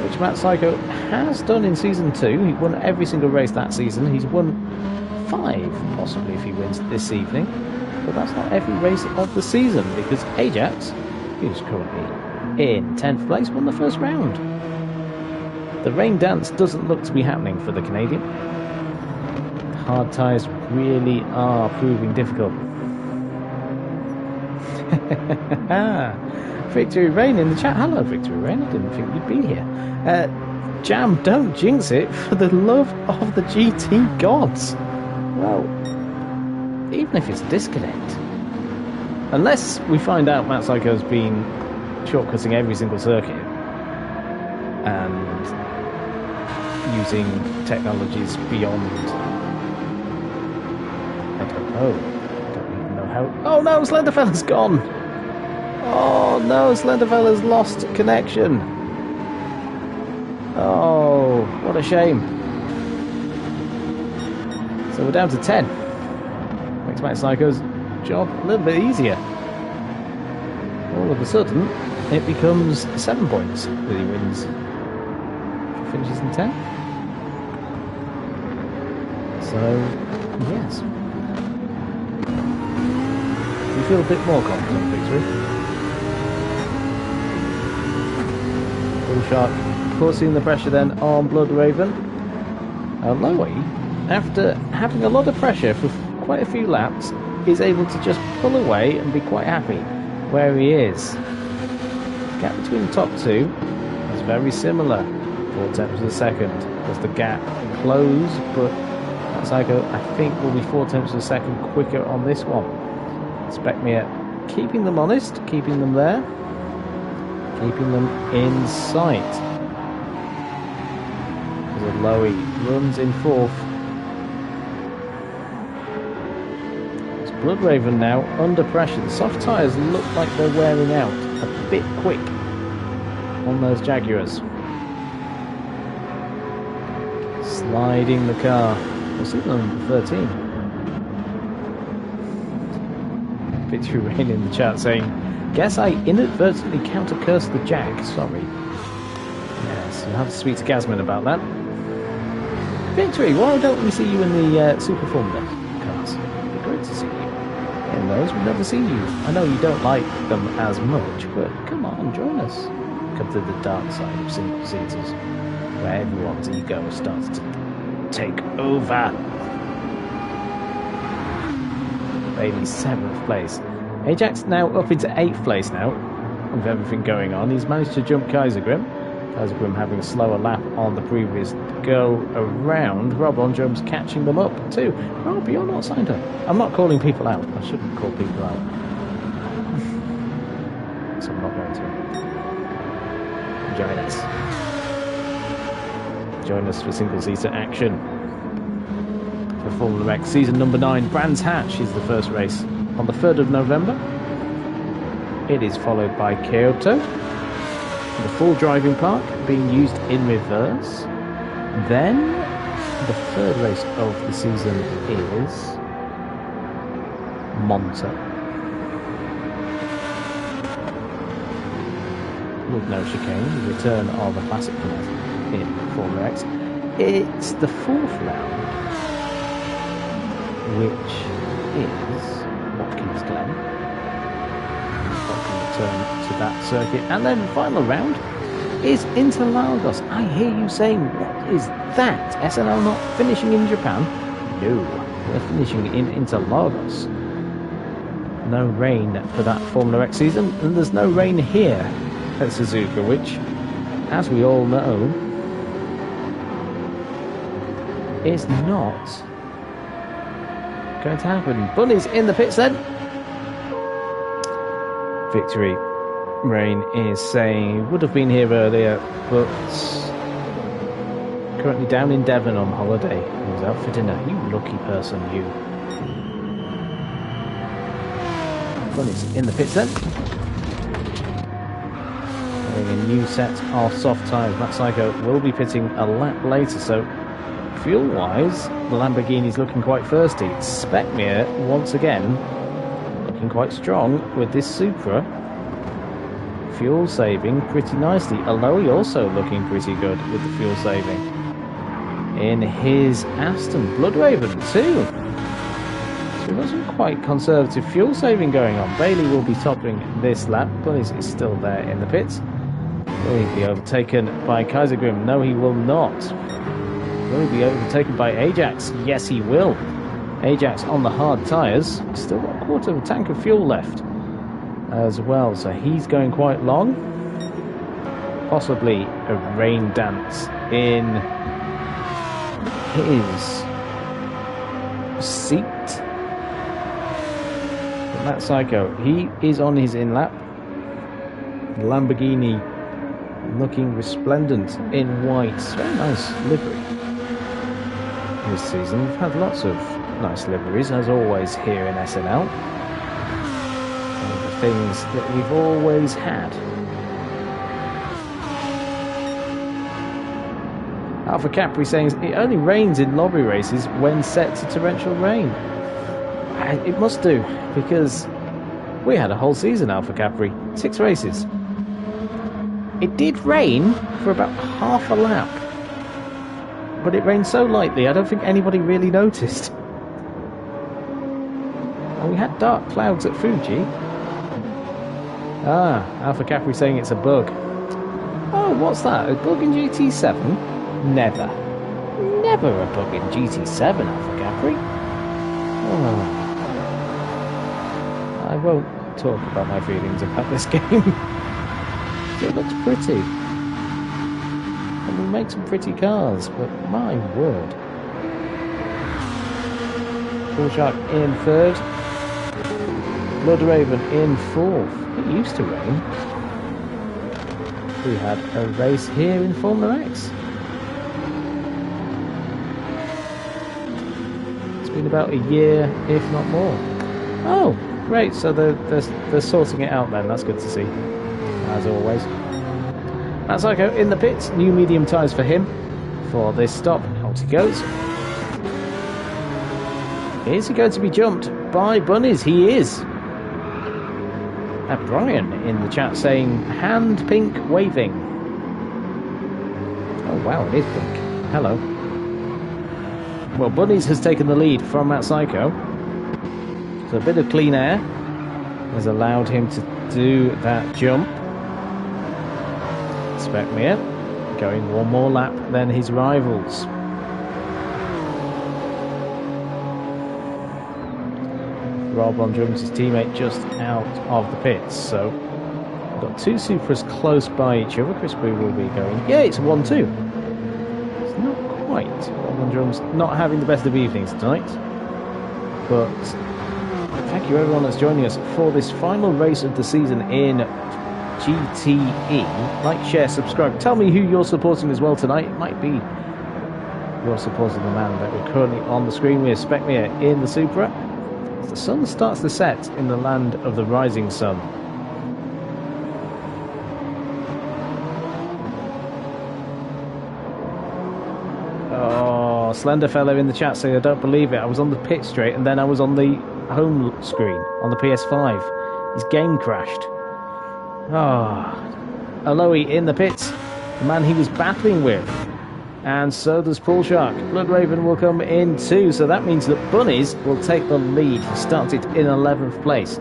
which Matt Psycho has done in Season 2. He won every single race that season. He's won 5, possibly, if he wins this evening. But that's not every race of the season, because Ajax, who's currently in 10th place, won the first round. The rain dance doesn't look to be happening for the Canadian. Hard tyres really are proving difficult. Victory Rain in the chat. Hello, Victory Rain. I didn't think you'd be here. Jam, don't jinx it, for the love of the GT gods. Well, even if it's a disconnect, unless we find out Matt Psycho's been shortcutting every single circuit and using technologies beyond, I don't know. Oh no, Slenderfella's gone! Oh no, Slenderfella's lost connection. Oh, what a shame. So we're down to 10. Makes Matt Psycho's job a little bit easier. All of a sudden, it becomes 7 points that he wins. He finishes in 10. So, yes. You feel a bit more confident, Victory. Bull Shark forcing the pressure then on Bloodraven. Lowy, after having a lot of pressure for quite a few laps, is able to just pull away and be quite happy where he is. The gap between the top 2 is very similar. 4 tenths of a second. Does the gap close? But Psycho, I think, will be 4 tenths of a second quicker on this one. Specmia keeping them honest, keeping them there, keeping them in sight. As Lowy runs in 4th. It's Bloodraven now under pressure. The soft tyres look like they're wearing out a bit quick on those Jaguars. Sliding the car. We'll see them 13. Victory Rain in the chat saying, guess I inadvertently counter-cursed the Jag, sorry. Yes, you'll have to speak to Gasman about that. Victory, why don't we see you in the Super Formula cars? It'd be great to see you in those. We've never seen you. I know you don't like them as much, but come on, join us. Come to the dark side of single seaters. where everyone's ego starts to take over. Bailey's 7th place. Ajax now up into 8th place now, with everything going on. He's managed to jump Kaiser Grim. Kaiser Grim having a slower lap on the previous go around. Rob Onjum's catching them up too. Rob, you're not signed up. I'm not calling people out. I shouldn't call people out. So I'm not going to. Join us. Join us for single-seater action. For Formula X season number 9, Brands Hatch is the first race on the 3rd of November. It is followed by Kyoto, the full driving park being used in reverse. Then the 3rd race of the season is Monza, with no chicane, the return of a classic in Formula X. It's the 4th round, which is Watkins Glen. Return to that circuit, and then the final round is Interlagos. I hear you saying, what is that? SNL not finishing in Japan? No, we're finishing in Interlagos. No rain for that Formula X season, and there's no rain here at Suzuka, which, as we all know, is not going to happen. Bunny's in the pits then. Victory Rain is saying he would have been here earlier, but currently down in Devon on holiday. He was out for dinner. You lucky person, you. Bunny's in the pits then. Having a new set of soft tyres. Matt Psycho will be pitting a lap later, so fuel-wise, the Lamborghini's looking quite thirsty. Specmere, once again, looking quite strong with this Supra. Fuel saving pretty nicely. Aloy also looking pretty good with the fuel saving. In his Aston Bloodraven too. So it wasn't quite conservative fuel saving going on. Bailey will be topping this lap, but is still there in the pits. Will he be overtaken by Kaiser Grim? No, he will not. Will he be overtaken by Ajax? Yes, he will. Ajax on the hard tyres. Still got a quarter of a tank of fuel left as well, so he's going quite long. Possibly a rain dance in his seat. But Matt Psycho, he is on his in-lap. Lamborghini looking resplendent in white. Very nice livery this season. We've had lots of nice liveries, as always, here in SNL. One of the things that we've always had. Alpha Capri saying it only rains in lobby races when set to torrential rain. It must do, because we had a whole season, Alpha Capri. 6 races. It did rain for about half a lap. But it rained so lightly, I don't think anybody really noticed. And we had dark clouds at Fuji. Ah, Alpha Capri saying it's a bug. Oh, what's that? A bug in GT7? Never. Never a bug in GT7, Alpha Capri. Oh. I won't talk about my feelings about this game. It looks pretty. And we make some pretty cars, but my word. Bull Shark in 3rd. Bloodraven in 4th. It used to rain. We had a race here in Formula X. It's been about a year, if not more. Oh, great. So they're sorting it out then. That's good to see, as always. Matt Psycho in the pits. New medium tyres for him for this stop. Out he goes. Is he going to be jumped by bunnies? He is. Brian in the chat saying hand pink waving. Oh wow, it is pink. Hello. Well, Bunnies has taken the lead from Matt Psycho. So a bit of clean air has allowed him to do that jump. Specmere going one more lap than his rivals. Rob on drums, his teammate, just out of the pits. So we've got two Supras close by each other. Chris Boo will be going. Yeah, it's a 1-2. It's not quite. Rob on drums not having the best of evenings tonight. But thank you everyone that's joining us for this final race of the season in GTE. Like, share, subscribe. Tell me who you're supporting as well tonight. It might be you're supporting the man that we're currently on the screen with, Specmere in the Supra. The sun starts to set in the land of the rising sun. Oh, Slender Fella in the chat saying, I don't believe it. I was on the pit straight and then I was on the home screen on the PS5. His game crashed. Oh, Aloe in the pits. The man he was battling with. And so does Pool Shark. Blood Raven will come in too, so that means that Bunnies will take the lead. He started in 11th place,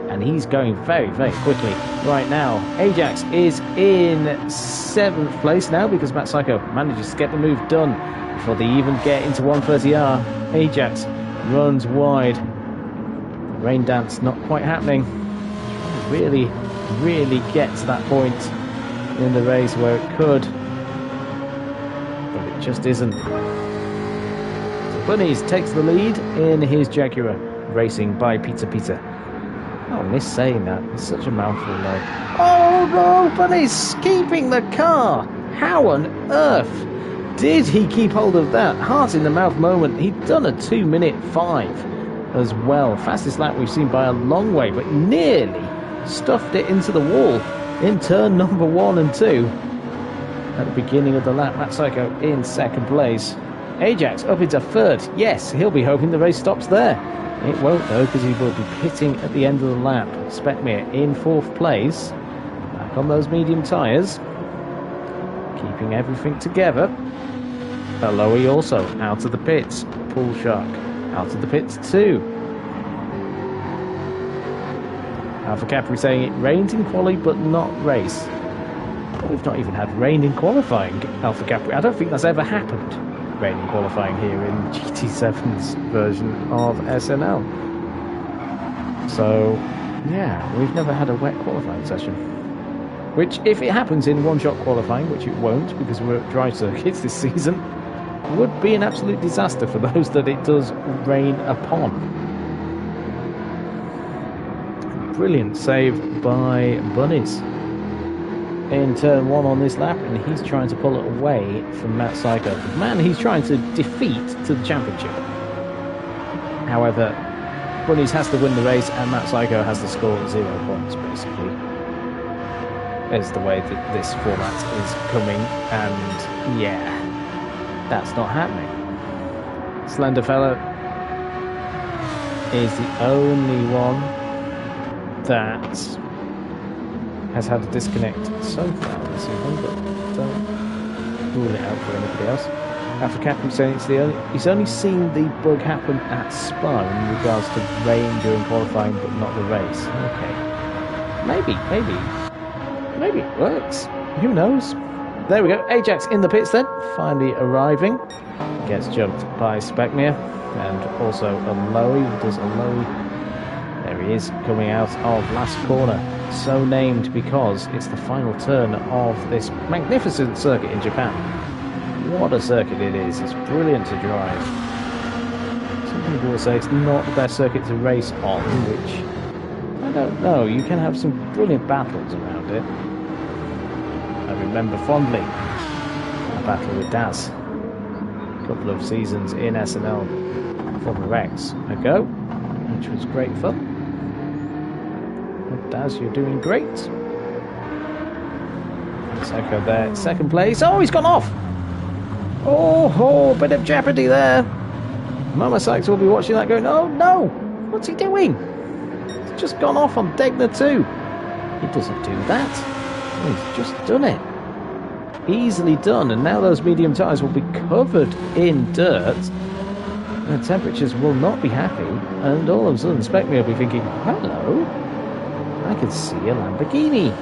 and he's going very, very quickly right now. Ajax is in 7th place now because Matt Psycho manages to get the move done before they even get into 130R. Ajax runs wide. Rain dance not quite happening. Really, really get to that point in the race where it could. Just isn't. So Bunnies takes the lead in his Jaguar, racing by Pizza Pizza. Oh, I miss saying that. It's such a mouthful though. Oh no, Bunnies keeping the car. How on earth did he keep hold of that? Heart in the mouth moment. He'd done a 2:05 as well. Fastest lap we've seen by a long way, but nearly stuffed it into the wall in turn number 1 and 2. At the beginning of the lap, Matt Psycho in 2nd place. Ajax up into 3rd. Yes, he'll be hoping the race stops there. It won't though, because he will be pitting at the end of the lap. Specmere in 4th place. Back on those medium tyres. Keeping everything together. Aloe also out of the pits. Pool Shark out of the pits too. Alpha Capri saying it rained in quali but not race. We've not even had rain in qualifying, Alpha Capri. I don't think that's ever happened, rain in qualifying here in GT7's version of SNL. So, yeah, we've never had a wet qualifying session. Which, if it happens in one-shot qualifying, which it won't because we're at dry circuits this season, would be an absolute disaster for those that it does rain upon. Brilliant save by Bunnies in turn 1 on this lap, and he's trying to pull it away from Matt Psycho, the man he's trying to defeat to the championship. However, Bunnies has to win the race and Matt Psycho has to score 0 points, basically. Is the way that this format is coming, and yeah, that's not happening. Slender Fella is the only one that has had a disconnect so far this evening, but don't rule it out for anybody else. Alpha Captain saying he's only seen the bug happen at Spa in regards to rain during qualifying, but not the race. Okay, maybe it works. Who knows? There we go. Ajax in the pits then, finally arriving. Gets jumped by Specmere and also Aloe. Does Aloe? There he is, coming out of last corner. So named because it's the final turn of this magnificent circuit in Japan. What a circuit it is. It's brilliant to drive. Some people will say it's not the best circuit to race on, which I don't know. You can have some brilliant battles around it. I remember fondly a battle with Daz a couple of seasons in SNL Formula X ago, which was great fun. Daz, you're doing great. Psycho there, 2nd place. Oh, he's gone off! Oh, bit of jeopardy there. Mama Sykes will be watching that going, oh no! What's he doing? He's just gone off on Degner 2. He doesn't do that. He's just done it. Easily done, and now those medium tyres will be covered in dirt. The temperatures will not be happy, and all of a sudden Specmere will be thinking, hello, I can see a Lamborghini.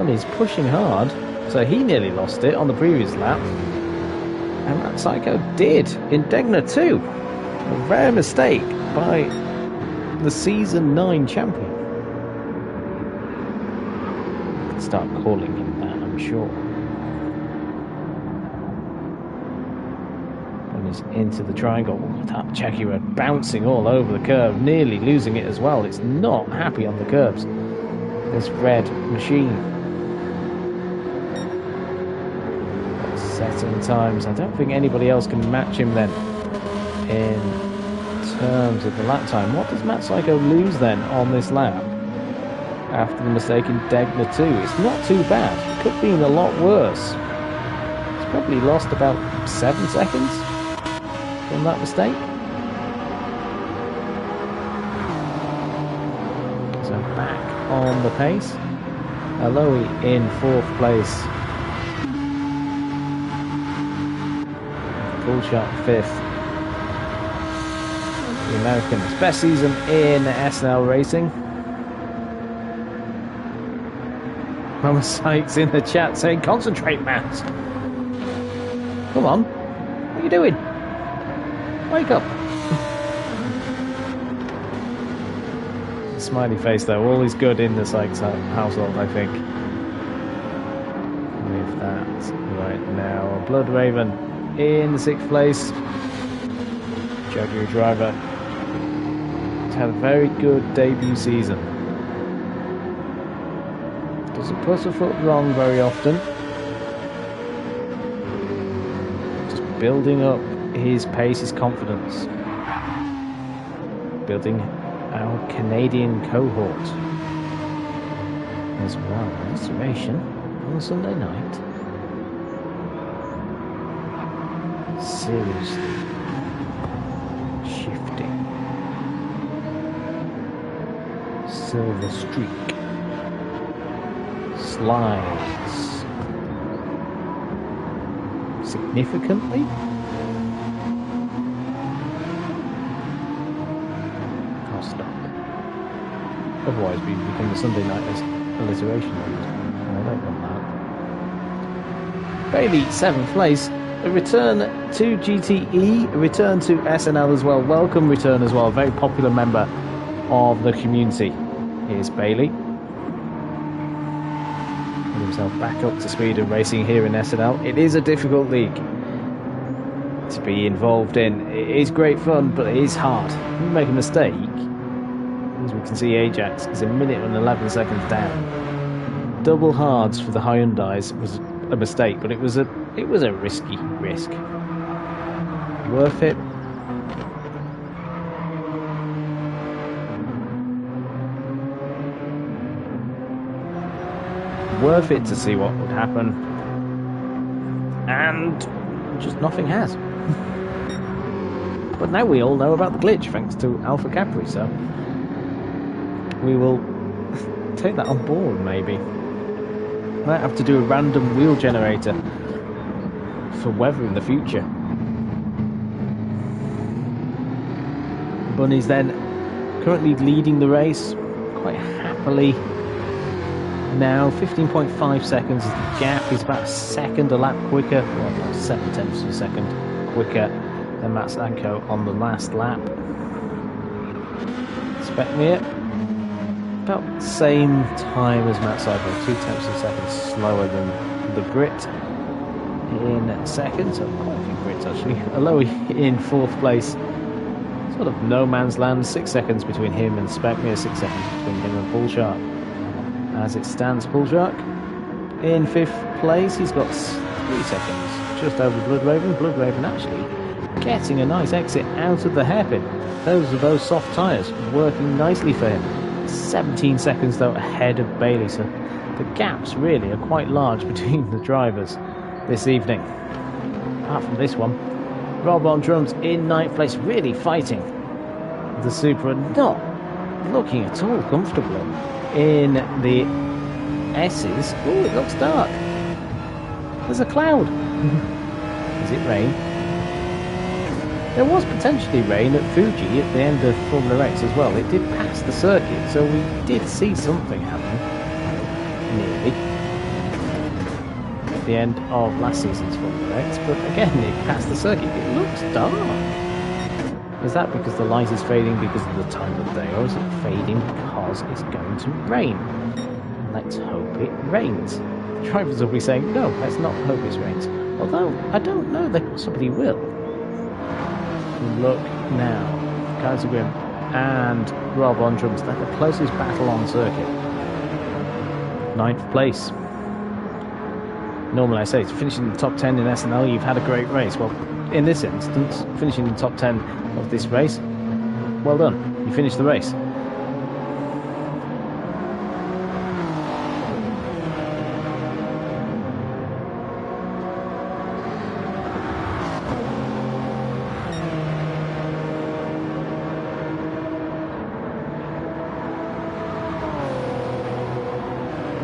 Bunny's pushing hard, so he nearly lost it on the previous lap. And that Psycho did in Degner too. A rare mistake by the Season 9 champion. I can start calling him that, I'm sure. Bunny's into the triangle. That Checky bouncing all over the curve, nearly losing it as well. It's not happy on the curves. This red machine. Setting times. I don't think anybody else can match him then in terms of the lap time. What does Matt Psycho lose then on this lap after the mistake in Degner 2? It's not too bad. It could have been a lot worse. He's probably lost about 7 seconds from that mistake. So back on the pace. Aloe in 4th place. Full shot 5th. The American's best season in SNL racing. Mama Sykes in the chat saying, "Concentrate, Matt. Come on. What are you doing? Wake up." Smiley face though, all is good in the Sykes household, I think. With that right now, Blood Raven in 6th place. Jaguar driver. He's had a very good debut season. Doesn't put a foot wrong very often. Just building up his pace, his confidence. Building our Canadian cohort as well. Restoration on Sunday night. Seriously shifting. Silver streak. Slides. Significantly. I'll stop. Otherwise we become the Sunday night alliteration. I don't want that. Bailey, 7th place. A return to GTE, a return to SNL as well. Welcome return as well. A very popular member of the community. Here's Bailey. Put himself back up to speed of racing here in SNL. It is a difficult league to be involved in. It is great fun, but it is hard. If you make a mistake, as we can see, Ajax is 1 minute and 11 seconds down. Double hards for the Hyundais was a mistake, but it was a risky risk. Worth it. Worth it to see what would happen. And just nothing has. But now we all know about the glitch thanks to Alpha Capri, so we will take that on board maybe. Might have to do a random wheel generator for weather in the future. Bunny's then currently leading the race quite happily now. 15.5 seconds is the gap. He's about a second a lap quicker, well, not 7/10 of a second quicker than Matt Stanko on the last lap. Expect me about the same time as Matt Seibel, 0.2 of a second slower than the Brit in second, so quite a few Brits actually. Aloe in 4th place, sort of no man's land, 6 seconds between him and Speckmere, 6 seconds between him and Bullshark. As it stands, Bullshark in 5th place, he's got 3 seconds just over Blood Raven. Blood Raven actually getting a nice exit out of the hairpin. Those soft tyres working nicely for him. 17 seconds though ahead of Bailey, so the gaps really are quite large between the drivers this evening. Apart from this one, Rob on drums in 9th place, really fighting the Supra, not looking at all comfortable in the S's. Oh, it looks dark. There's a cloud. Is it rain? There was potentially rain at Fuji at the end of Formula X as well. It did pass the circuit, so we did see something happen. Nearly. at the end of last season's Formula X, but again, it passed the circuit. It looks dark. Is that because the light is fading because of the time of day, or is it fading because it's going to rain? Let's hope it rains. The drivers will be saying, no, let's not hope it rains. Although, I don't know, they possibly will. Look now, Kaiser Grimm and Rob on drums. They're the closest battle on circuit. 9th place. Normally I say, finishing in the top 10 in SNL, you've had a great race. Well, in this instance, finishing in the top 10 of this race, well done. You finished the race.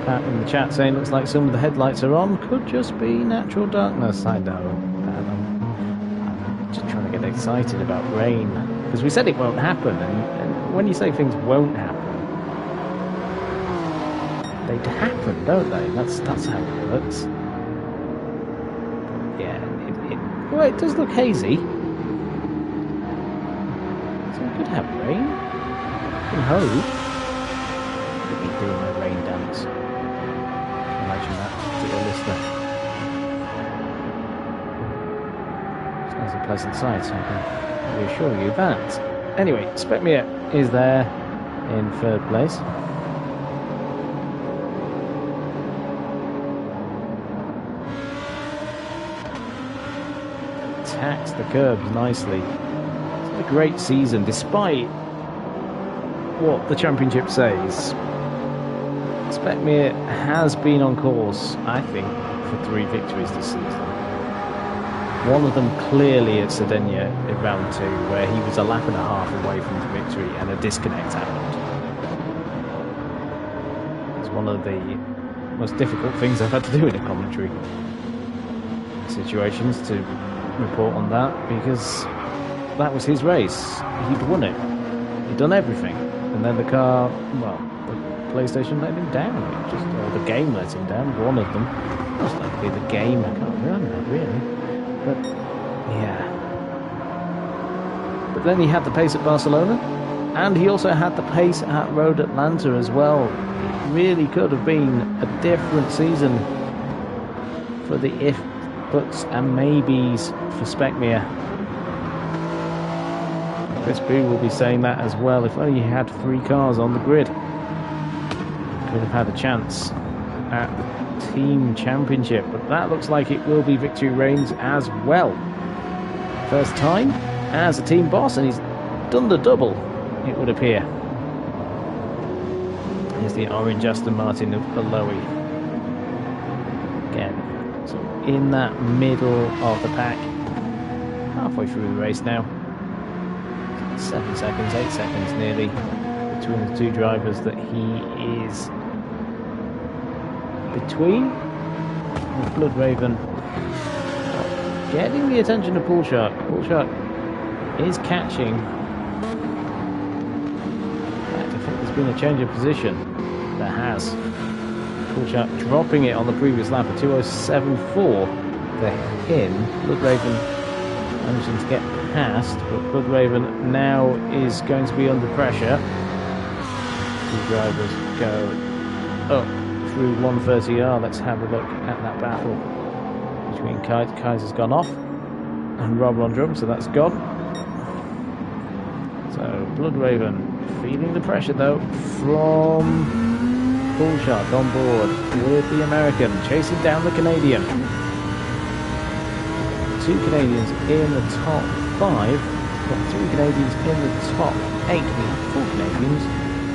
In the chat saying looks like some of the headlights are on, could just be natural darkness. I know, I'm just trying to get excited about rain because we said it won't happen, and when you say things won't happen, they happen, don't they? That's how it works. Yeah, well, it does look hazy, so we could have rain. I can hope. Could be doing a rain dance. Imagine that to the listener. It's a pleasant sight, I can reassure you that. Anyway, Specmia is there in 3rd place. Attacks the curbs nicely. It's been a great season, despite what the championship says. Specmia has been on course, I think, for 3 victories this season. One of them clearly at Sardinia in round 2, where he was a lap and a half away from the victory and a disconnect happened. It's one of the most difficult things I've had to do in a commentary situations, to report on that, because that was his race. He'd won it. He'd done everything. And then the car, well, PlayStation let him down, or the game let him down, one of them. Most likely the game, I can't remember really. But, yeah. But then he had the pace at Barcelona, and he also had the pace at Road Atlanta as well. It really could have been a different season for the if, buts and maybes for Specmia. Chris Boo will be saying that as well. If only he had 3 cars on the grid, could have had a chance at the team championship, but that looks like it will be Victory Reigns as well. First time as a team boss, and he's done the double, it would appear. Here's the orange Aston Martin of Aloe. Again, so in that middle of the pack, halfway through the race now. 7 seconds, 8 seconds nearly between the 2 drivers that he is between. Blood Raven getting the attention of Pool Shark. Pool Shark is catching. In fact, I think there's been a change of position. There has. Pool Shark dropping it on the previous lap, a 2:07.4. They're in. Blood Raven managing to get past, but Blood Raven now is going to be under pressure. 2 drivers go up through 130R. Let's have a look at that battle between Kaiser's gone off and Rob on drum, so that's gone. So Blood Raven feeling the pressure though from Pool Shark on board with the American, chasing down the Canadian. 2 Canadians in the top 5, but 3 Canadians in the top 8, with 4 Canadians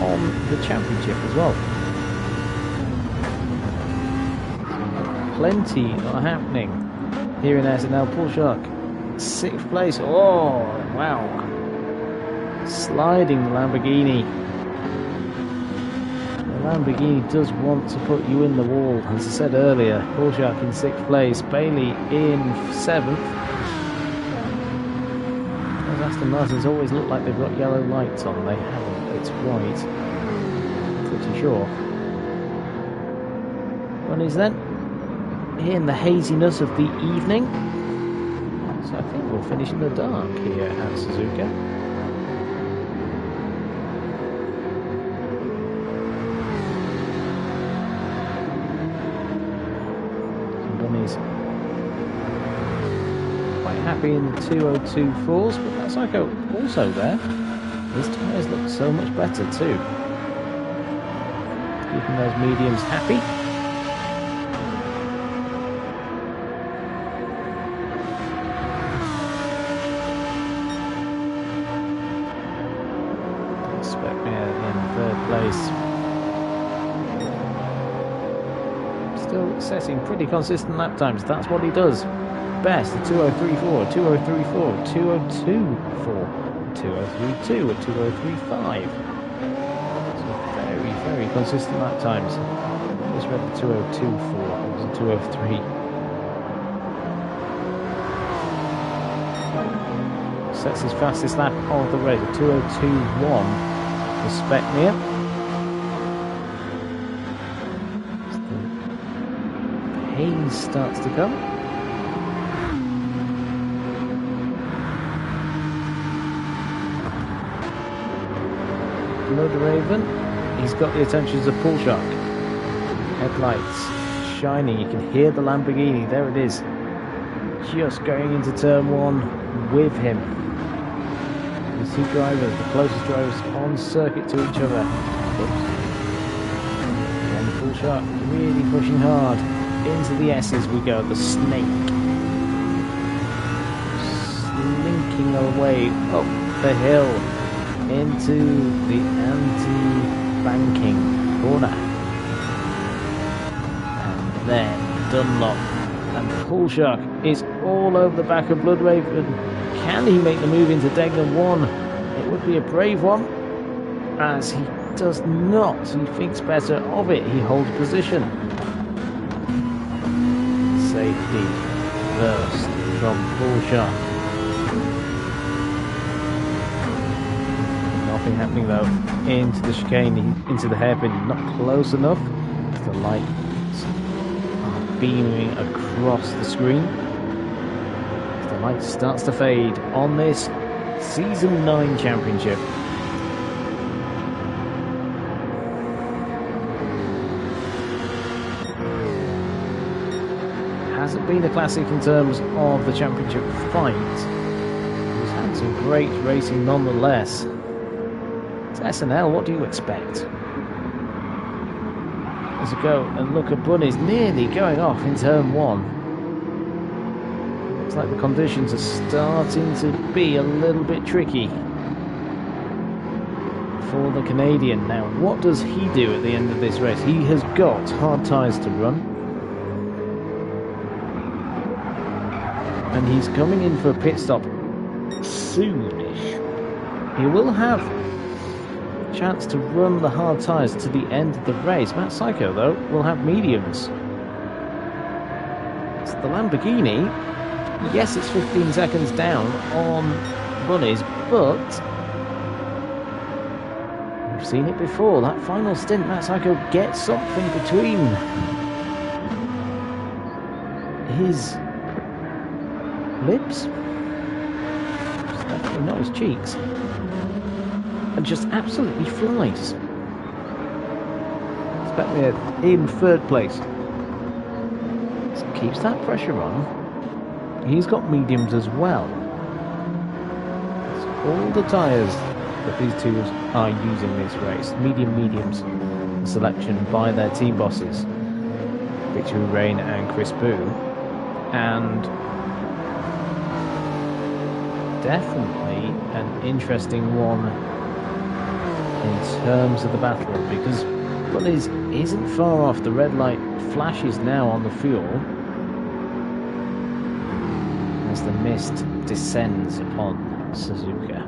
on the championship as well. Plenty are happening here in SNL. Pool Shark, 6th place. Oh, wow. Sliding the Lamborghini. The Lamborghini does want to put you in the wall, as I said earlier. Pool Shark in 6th place. Bailey in 7th. Those Aston Martins always look like they've got yellow lights on. They haven't. It's white. Pretty sure. Bunnies then. in the haziness of the evening. So I think we'll finish in the dark here at Suzuka. Some bunnies quite happy in the 202.4s, but that's Psycho also there. His tyres look so much better too. Keeping those mediums happy. Expect me in third place. Still setting pretty consistent lap times. That's what he does best. A 203.4, 203.4, 202.4, 203.2, a 203.5. Very consistent lap times. Just read the 202.4, it was a 203. Sets his fastest lap of the race, a 202.1 for Speckmere. The haze starts to come. Below the Raven, he's got the attentions of Paul Shark. Headlights shining, you can hear the Lamborghini, there it is. Just going into turn one with him. The two drivers, the closest drivers on circuit to each other. And Paul Shark really pushing hard. Into the S's we go, the snake. Slinking away up the hill. Into the anti-banking corner. And then Dunlop. And Paul Shark is all over the back of Bloodraven. Can he make the move into Degnan 1? It would be a brave one. As he does not. He thinks better of it. He holds position. Safety first from Paul Shark. Nothing happening though. Into the chicane, into the hairpin, not close enough. The lights are beaming across the screen. The light starts to fade on this Season 9 championship. Hasn't been a classic in terms of the championship fight. He's had some great racing nonetheless. It's SNL, what do you expect? As we go and look at Bunny's nearly going off in turn one. Looks like the conditions are starting to be a little bit tricky for the Canadian. Now, what does he do at the end of this race? He has got hard tyres to run. And he's coming in for a pit stop soonish. He will have a chance to run the hard tyres to the end of the race. Matt Psycho, though, will have mediums. It's the Lamborghini. Yes, it's 15 seconds down on Bunnies, but we've seen it before. That final stint, Matt Psycho gets something between his lips, definitely not his cheeks, and just absolutely flies. Speckmere in third place. Just keeps that pressure on. He's got mediums as well. It's all the tyres that these two are using this race. Mediums selection by their team bosses, Victory Rain and Chris Boo, and definitely an interesting one in terms of the battle, because Bunnies isn't far off. The red light flashes now on the fuel as the mist descends upon Suzuka.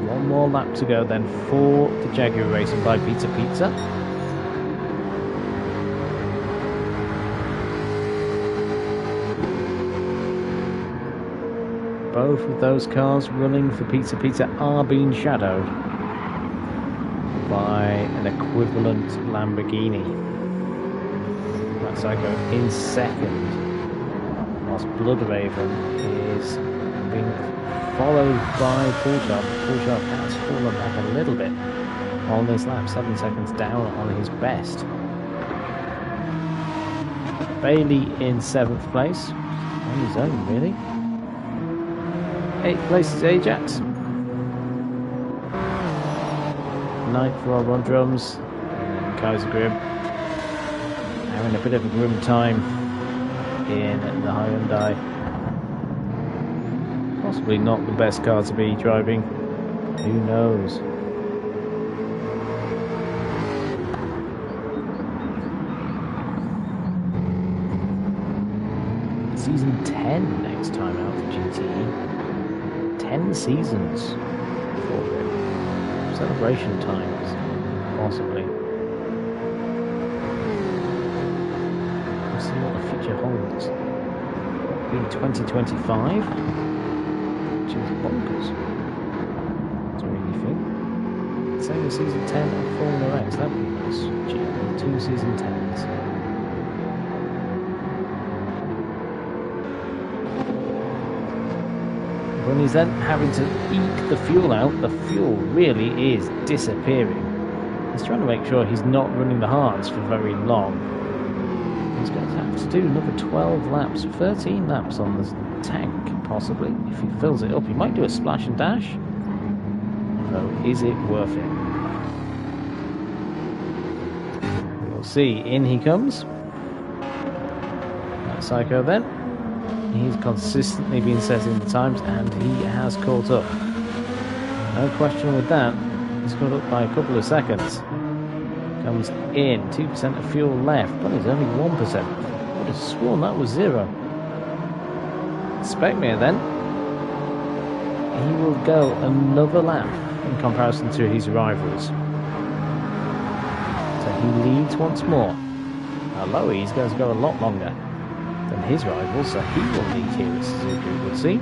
One more lap to go then for the Jaguar Racing by Pizza Pizza. both of those cars running for Pizza Pizza are being shadowed by an equivalent Lamborghini. That Psycho in second, whilst Bloodraven is being followed by Poolshark. Poolshark has fallen back a little bit on this lap, 7 seconds down on his best. Bailey in 7th place, on his own really. 8th place is Ajax. 9th for Ron Drums, and Kaiser Grim having a bit of a grim time in the Hyundai. Possibly not the best car to be driving, who knows. Season 10 next time out for GTE. 10 seasons for it. Celebration times, possibly. We'll see what the future holds. In 2025, which is bonkers. Don't really think. Same as season 10 of Formula X, that'd be nice. Gee, 2 season 10s. When he's then having to eke the fuel out, the fuel really is disappearing. He's trying to make sure he's not running the hards for very long. He's going to have to do another 12 laps, 13 laps on the tank, possibly. If he fills it up, he might do a splash and dash. Though, is it worth it? We'll see. In he comes. That Psycho then. He's consistently been setting the times, and he has caught up. No question with that. He's caught up by a couple of seconds. Comes in, 2% of fuel left, but it's only 1%. I would have sworn that was 0. Specmere then. He will go another lap in comparison to his rivals. So he leads once more. Although he's going to go a lot longer than his rivals, so he will lead here at Suzuka, we'll see.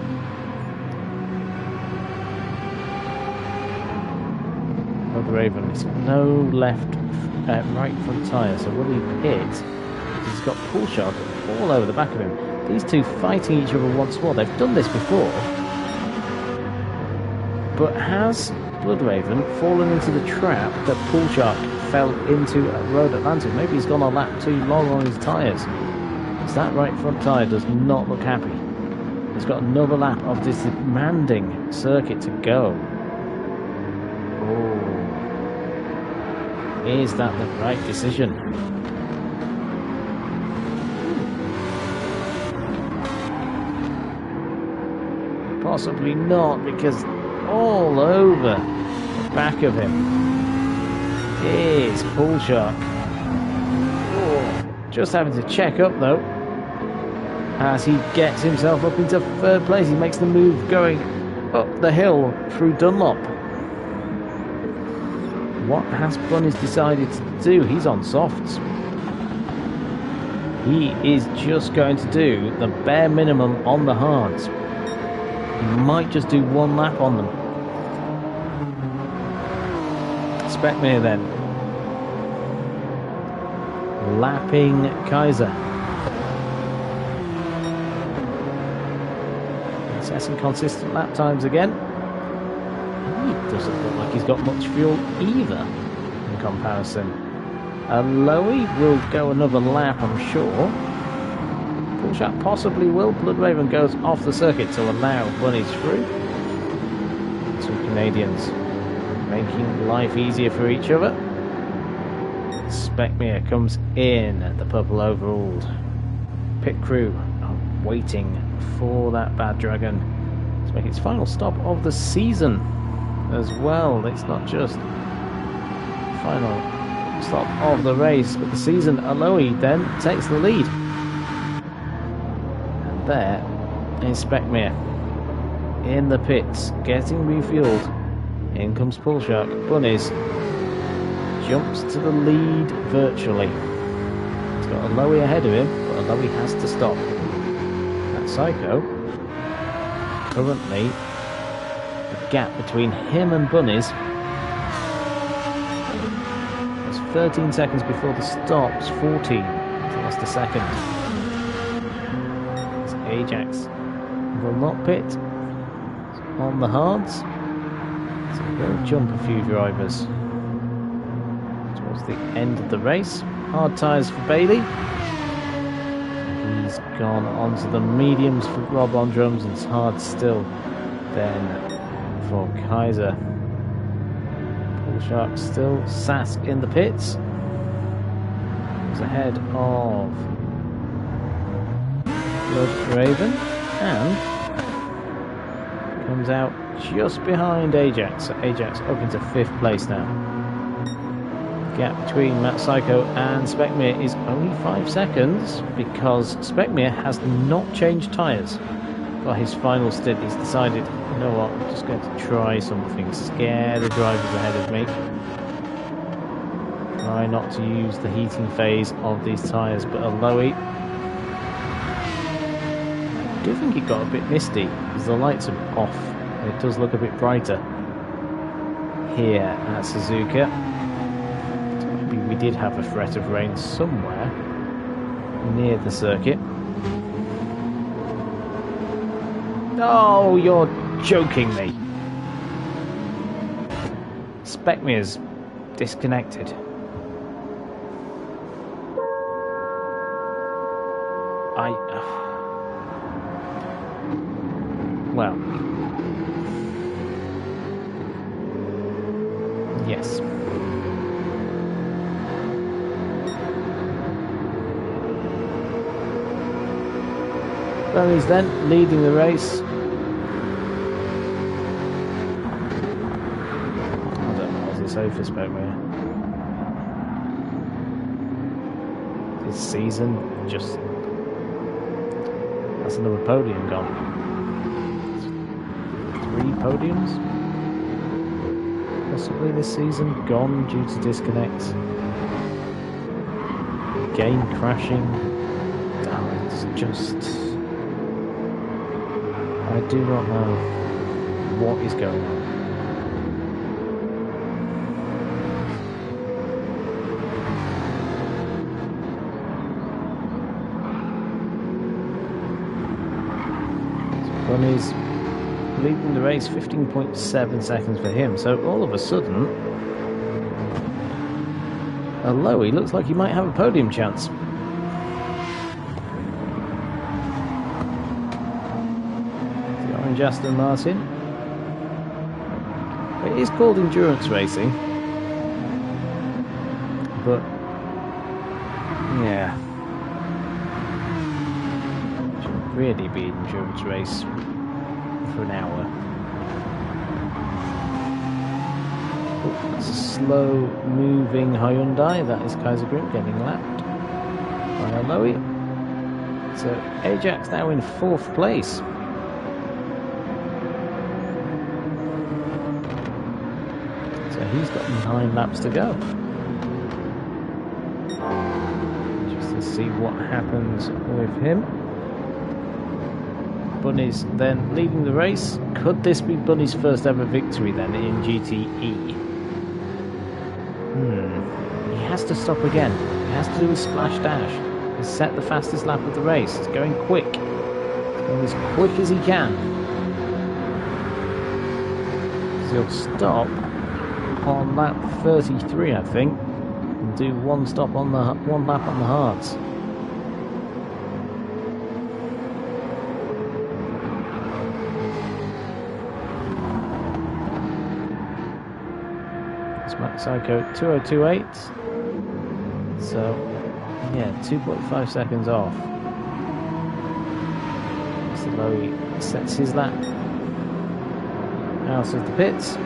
Raven has no right front tyre, so will he pit? He's got Poolshark all over the back of him. These two fighting each other once more. They've done this before. But has Bloodraven fallen into the trap that Poolshark fell into at Road Atlantic? Maybe he's gone a lap too long on his tyres. That right front tyre does not look happy. He's got another lap of this demanding circuit to go. Oh. Is that the right decision? Possibly not, because all over the back of him is Poolshark. Oh. Just having to check up though. As he gets himself up into 3rd place, he makes the move going up the hill through Dunlop. What has Bunnies decided to do? He's on softs. He is just going to do the bare minimum on the hards. He might just do 1 lap on them. Specmere then. Lapping Kaiser. Setting consistent lap times again. He doesn't look like he's got much fuel either in comparison. Lowy will go another lap, I'm sure. Poolshark possibly will. Bloodraven goes off the circuit to allow Bunnies through. 2 Canadians making life easier for each other. Specmere comes in at the purple overalled. Pit crew are waiting for that Bad Dragon to make its final stop of the season as well. It's not just final stop of the race, but the season. Aloe then takes the lead. And there is Specmere in the pits, getting refueled. In comes Poolshark. Bunnies jumps to the lead virtually. He's got Aloe ahead of him, but Aloe has to stop. That Psycho Currently, the gap between him and Bunnies was 13 seconds before the stops, 14. He's lost a second. It's Ajax will not pit on the hards, so he'll jump a few drivers towards the end of the race. Hard tyres for Bailey. He's gone onto the mediums for Rob on drums, and it's hard still then for Kaiser. Bull Shark still Sask in the pits. He's ahead of Blood Raven and comes out just behind Ajax. So Ajax up into 5th place now. The gap between Matt Psycho and Speckmere is only 5 seconds because Speckmere has not changed tyres for his final stint. He's decided, you know what, I'm just going to try something, scare the drivers ahead of me. Try not to use the heating phase of these tyres, but Aloe, I do think it got a bit misty because the lights are off and it does look a bit brighter here at Suzuka. So maybe we did have a threat of rain somewhere near the circuit. Oh, you're joking me. Speckmere's disconnected. Well, yes. Bernie's then leading the race. I don't know what to say for Speckmere. This season just that's another podium gone. 3 podiums possibly this season gone due to disconnects. Game crashing. Oh, it's just, I do not know what is going on. Bunny's leading the race, 15.7 seconds for him. So all of a sudden, Aloe looks like he might have a podium chance. The orange Aston Martin. It is called endurance racing, but yeah, it should really be an endurance race for an hour. Oh, that's a slow moving Hyundai. That is Kaiser Group getting lapped by Aloe. So Ajax now in 4th place. So he's got 9 laps to go. Just to see what happens with him. Bunny's then leading the race. Could this be Bunny's first ever victory then in GTE? He has to stop again. He has to do his splash dash. He's set the fastest lap of the race. It's going quick. It's going as quick as he can. So he'll stop on lap 33, I think, and do one lap on the hards. Max Psycho 2028. So yeah, 2.5 seconds off. Mr. Lowy sets his lap out of the pits.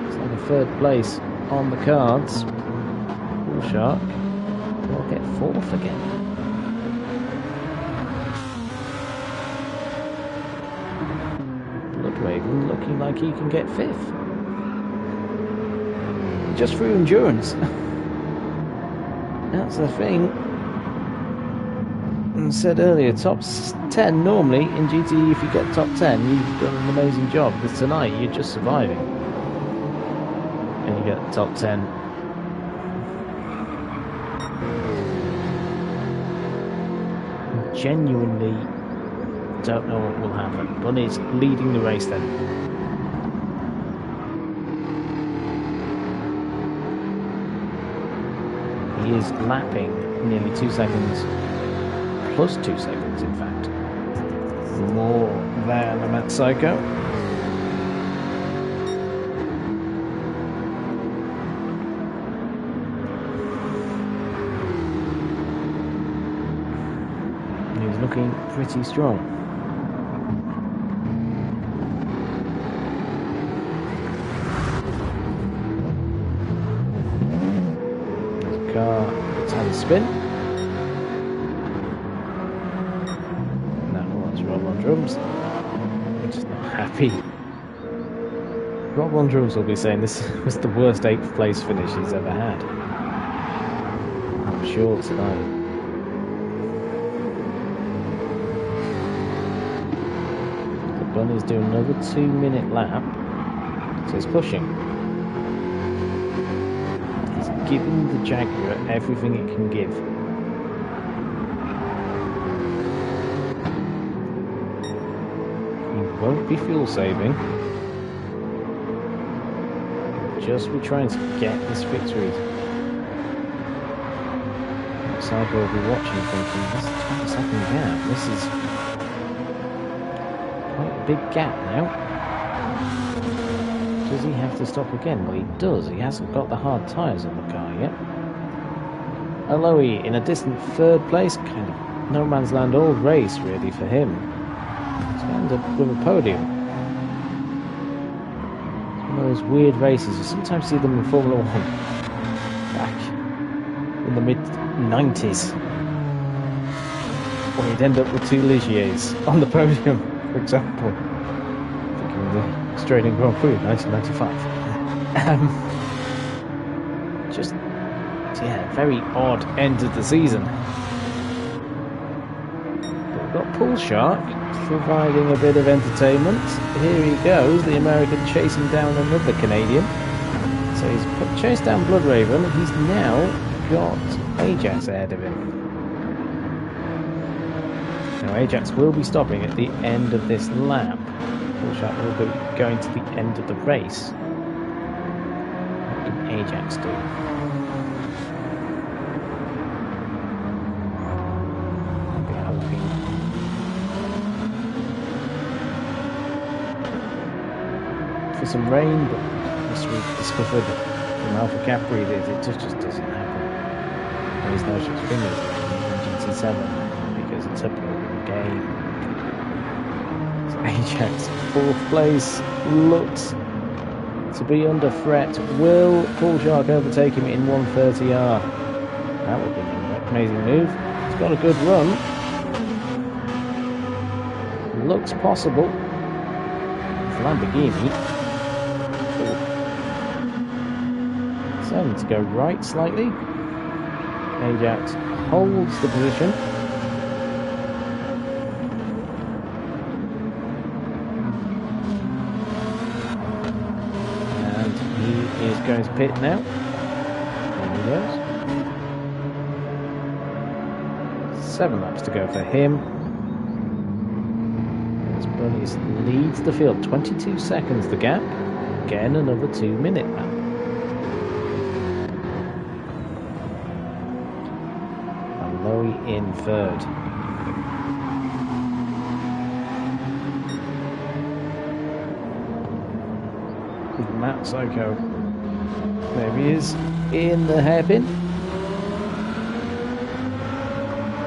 It's like a 3rd place on the cards. Bull Shark will get 4th again. Blood Raven looking like he can get 5th. Just through endurance. That's the thing. And said earlier, top 10 normally in GTE, if you get top 10, you've done an amazing job. Because tonight, you're just surviving. And you get top 10. Genuinely don't know what will happen. Bunny's leading the race then. He is lapping nearly 2 seconds, plus 2 seconds in fact, more than the Matt Psycho. He's looking pretty strong. Car, it's had a spin. That was Rob on drums. I'm just not happy. Rob on drums will be saying this was the worst 8th place finish he's ever had. I'm sure tonight. The Bunny's doing another 2-minute lap, so he's pushing. Giving the Jaguar everything it can give. He won't be fuel saving. Just be trying to get this victory. Psycho will be watching thinking, this is a 20-second gap. This is quite a big gap now. Does he have to stop again? Well, he does. He hasn't got the hard tyres on the car yet. Aloe in a distant 3rd place. Kind of no man's land all race, really, for him. He's going to end up with a podium. It's one of those weird races. You sometimes see them in Formula 1. Back in the mid-90s. Or you'd end up with 2 Ligiers on the podium, for example. Thinking of the Australian Grand Prix 1995. Just, yeah, very odd end of the season. But we've got Pool Shark providing a bit of entertainment. Here he goes, the American chasing down another Canadian. So he's chased down Blood Raven. He's now got Ajax ahead of him. Now Ajax will be stopping at the end of this lap. Pool Shark will be going to the end of the race. What can Ajax do? I'll be hoping. For some rain, but as we discovered from Alpha Capri that it just doesn't happen. There's no such thing as GT7 because it's a broken game. Ajax, 4th place, looks to be under threat. Will Pool Shark overtake him in 130R? That would be an amazing move. He's got a good run. Looks possible. It's Lamborghini. Starting to go right slightly. Ajax holds the position. He's going to pit now. There he goes. 7 laps to go for him. As Bunny leads the field. 22 seconds the gap. Again, another 2-minute lap. And Lowy in 3rd. Matt Psycho. There he is in the hairpin.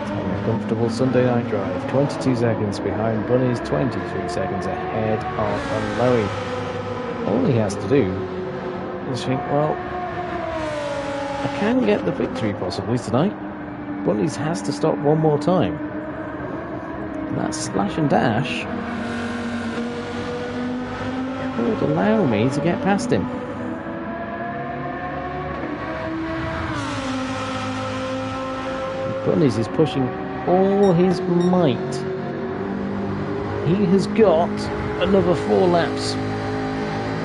Having a comfortable Sunday night drive. 22 seconds behind Bunny's, 23 seconds ahead of Aloe. All he has to do is think, well, I can get the victory possibly tonight. Bunny's has to stop one more time. And that slash and dash would allow me to get past him. Bunnies is pushing all his might. He has got another 4 laps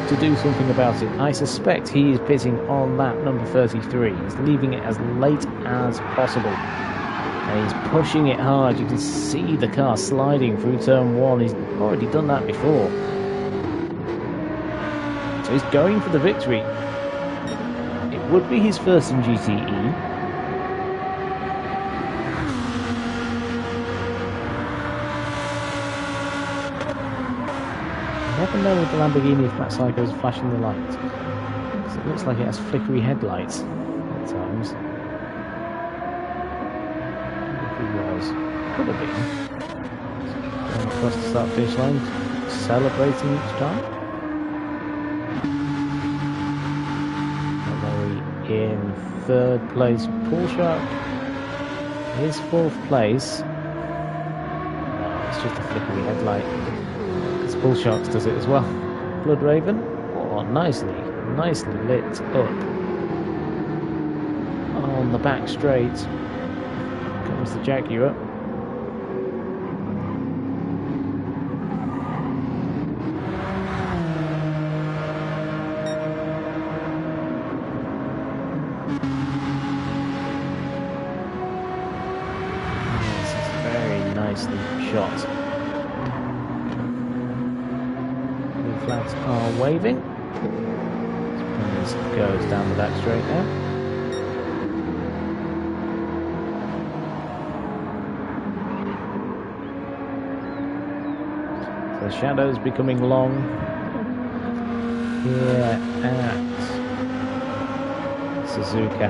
to do something about it. I suspect he is pitting on lap number 33. He's leaving it as late as possible. And he's pushing it hard. You can see the car sliding through turn 1. He's already done that before. So he's going for the victory. It would be his first in GTE. I never know with the Lamborghini if Matt Psycho is flashing the lights, because it looks like it has flickery headlights at times. If it was, could have been. Going across the start finish line, celebrating each time. Larry in 3rd place. Paul Shark is 4th place. No, it's just a flickery headlight. Bull Sharks does it as well. Blood Raven, oh, nicely lit up on the back straight. Comes the Jaguar. This is very nicely shot. Flags are waving. This goes down the back straight now. So the shadow's becoming long here at Suzuka.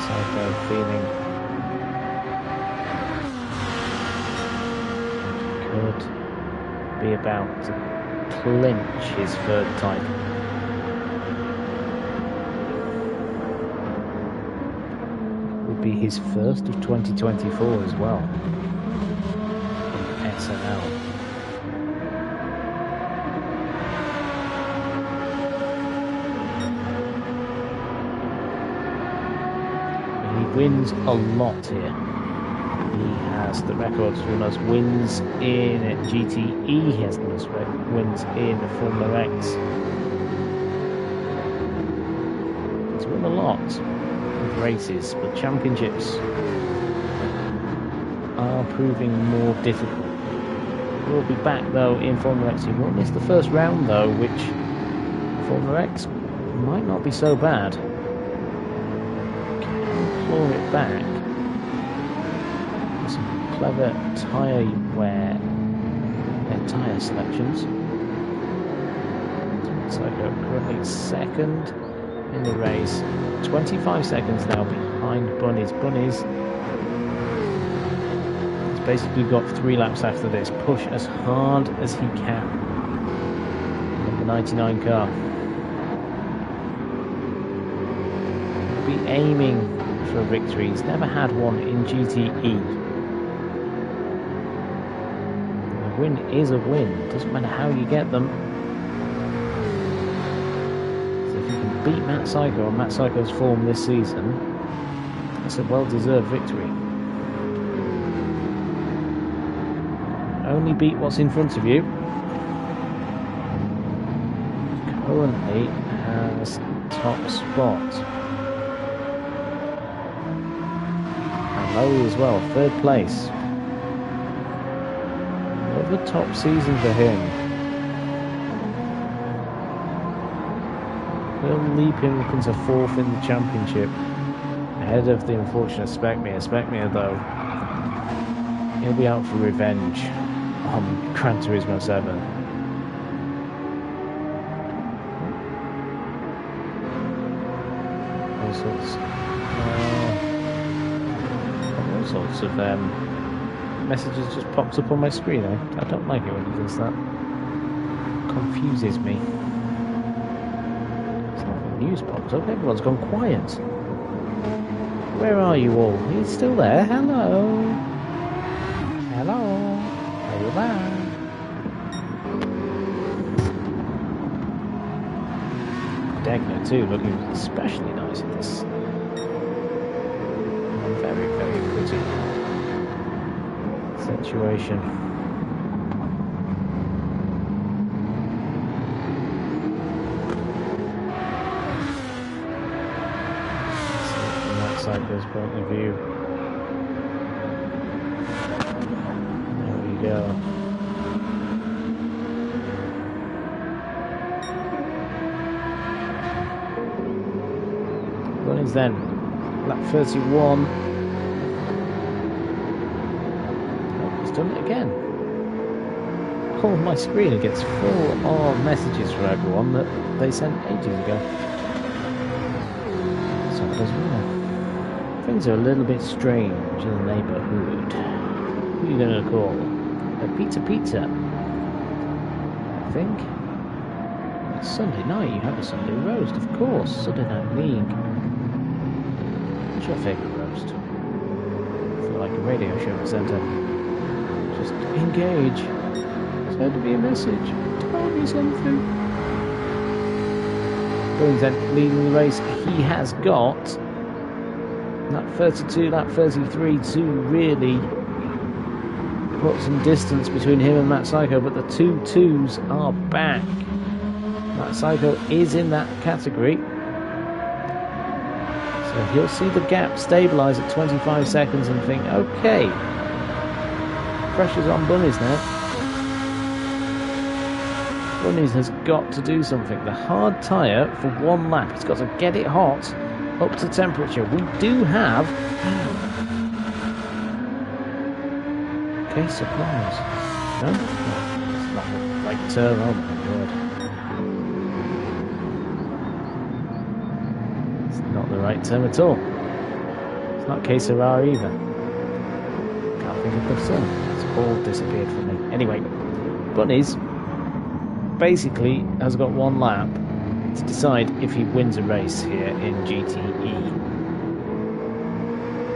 Psycho feeling be about to clinch his 3rd title. Would be his first of 2024 as well. From SNL. He wins a lot here. He has the records for the most wins in GTE. He has the most wins in Formula X. He's won a lot of races, but championships are proving more difficult. We'll be back though in Formula X. He won't miss the first round though, which Formula X might not be so bad. Can claw it back. Clever tyre wear, tyre selections. Psycho currently 2nd in the race, 25 seconds now behind Bunnies. Bunnies has basically got 3 laps after this. Push as hard as he can. Number 99 car. He'll be aiming for a victory. He's never had one in GTE. A win is a win. Doesn't matter how you get them. So if you can beat Matt Psycho on Matt Psycho's form this season, that's a well-deserved victory. Only beat what's in front of you. Currently has top spot. And Lowy as well, 3rd place. Another top season for him. He'll leap him up into 4th in the championship, ahead of the unfortunate Specmere. Specmere, though, he'll be out for revenge on Gran Turismo 7. All sorts of messages just pops up on my screen. I don't like it when he does that. Confuses me. It's not the news pops up. Everyone's gone quiet. Where are you all? Are you still there? Hello? Hello? Are you there? Degner too, looking especially nice in this very, very critical situation. From that Psycho's point of view. There we go. Bunny's then lap 31. Oh, he's done it again. Oh, my screen gets full of messages from everyone that they sent ages ago. So it does well. Things are a little bit strange in the neighbourhood. Who are you going to call? A pizza. I think. It's Sunday night. You have a Sunday roast, of course. Sunday Night League. What's your favourite roast? I feel like a radio show presenter. Just engage. There's going to be a message. Tell me something. Billington leading the race. He has got lap 32, lap 33 to really put some distance between him and Matt Psycho, but the 2-2s are back. Matt Psycho is in that category. So he'll see the gap stabilise at 25 seconds and think, okay, pressure's on Bunnies now. Bunnies has got to do something. The hard tyre for one lap, it's got to get it hot up to temperature. We do have... Okay, surprise. No? It's not the right term, oh my word. Not the right term at all. It's not que sera either. Can't think of the term. It's all disappeared from me. Anyway, Bunnies basically has got one lap to decide if he wins a race here in GTE.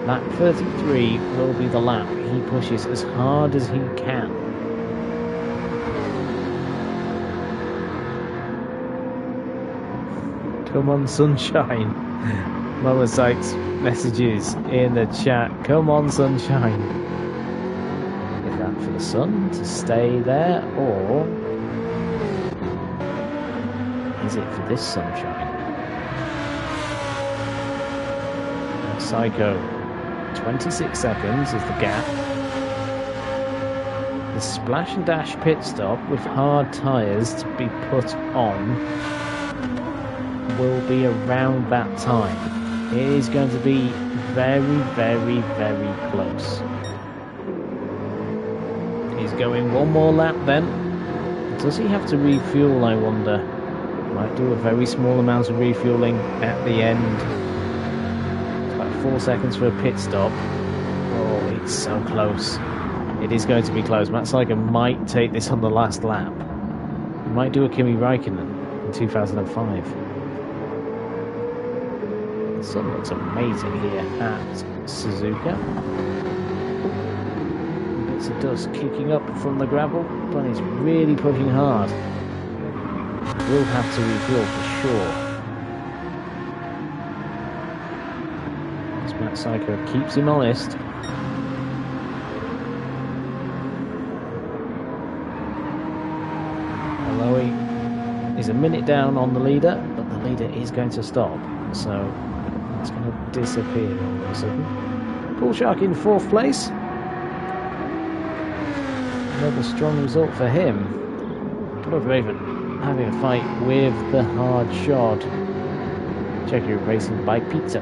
Lap 33 will be the lap he pushes as hard as he can. Come on, sunshine. Mama Sykes messages in the chat. Come on, sunshine. Is that for the sun to stay there, or is it for this sunshine? Psycho, 26 seconds is the gap. The splash and dash pit stop with hard tyres to be put on will be around that time. It is going to be very, very, very close. He's going one more lap then. Does he have to refuel, I wonder? Might do a very small amount of refueling at the end. It's about 4 seconds for a pit stop. Oh, it's so close. It is going to be close. Matt Psycho might take this on the last lap. He might do a Kimi Räikkönen in 2005. The sun looks amazing here at Suzuka. Bits of dust kicking up from the gravel. Bunny's really pushing hard. Will have to refuel for sure. As Matt Psycho keeps him honest. Although he is a minute down on the leader, but the leader is going to stop. So it's going to disappear all of a sudden. Pool Shark in 4th place. Another strong result for him. Blood Raven having a fight with the hard shod. Check your racing by Pizza.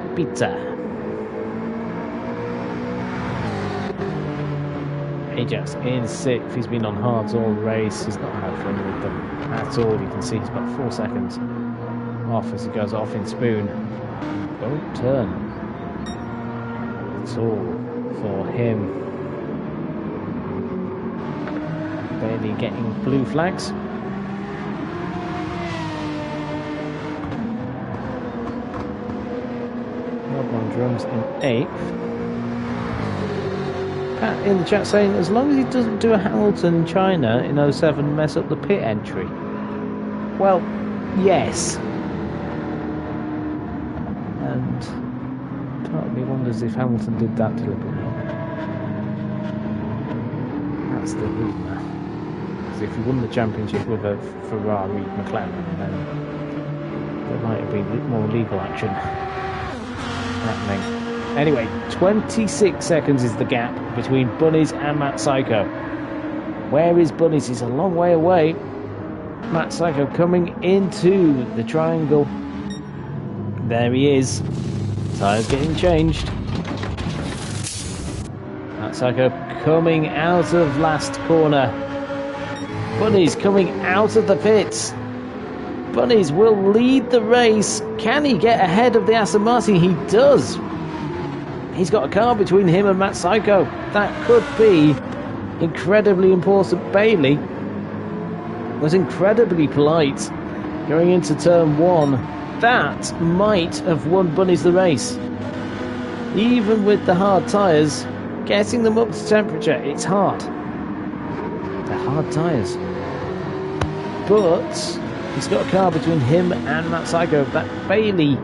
Ajax in 6th. He's been on hards all race. He's not had fun with them at all. You can see he's about 4 seconds off as he goes off in spoon. Don't turn. It's all for him. Barely getting blue flags. Melbourne Drums in 8th. Pat in the chat saying, as long as he doesn't do a Hamilton in China in 07 and mess up the pit entry. Well, yes. And Part of me wonders if Hamilton did that deliberately. That's the rumour. Because if he won the championship with a Ferrari McLaren, then there might have been more legal action happening. Anyway, 26 seconds is the gap between Bunnies and Matt Psycho. Where is Bunnies? He's a long way away. Matt Psycho coming into the triangle. There he is. Tyres getting changed. Matt Psycho coming out of last corner. Bunnies coming out of the pits. Bunnies will lead the race. Can he get ahead of the Aston Martin? He does. He's got a car between him and Matt Psycho. That could be incredibly important. Bailey was incredibly polite going into turn one. That might have won Bunnies the race. Even with the hard tyres, getting them up to temperature, it's hard. They're hard tyres. But he's got a car between him and Matt Psycho. That Bailey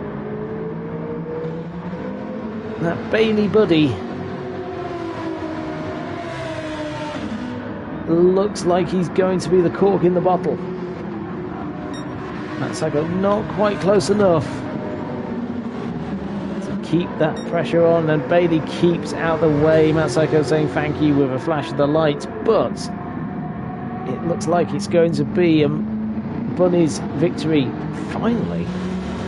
buddy looks like he's going to be the cork in the bottle. Matt Psycho not quite close enough to keep that pressure on, and Bailey keeps out the way. Matt Psycho saying thank you with a flash of the light, but it looks like it's going to be Bunny's victory finally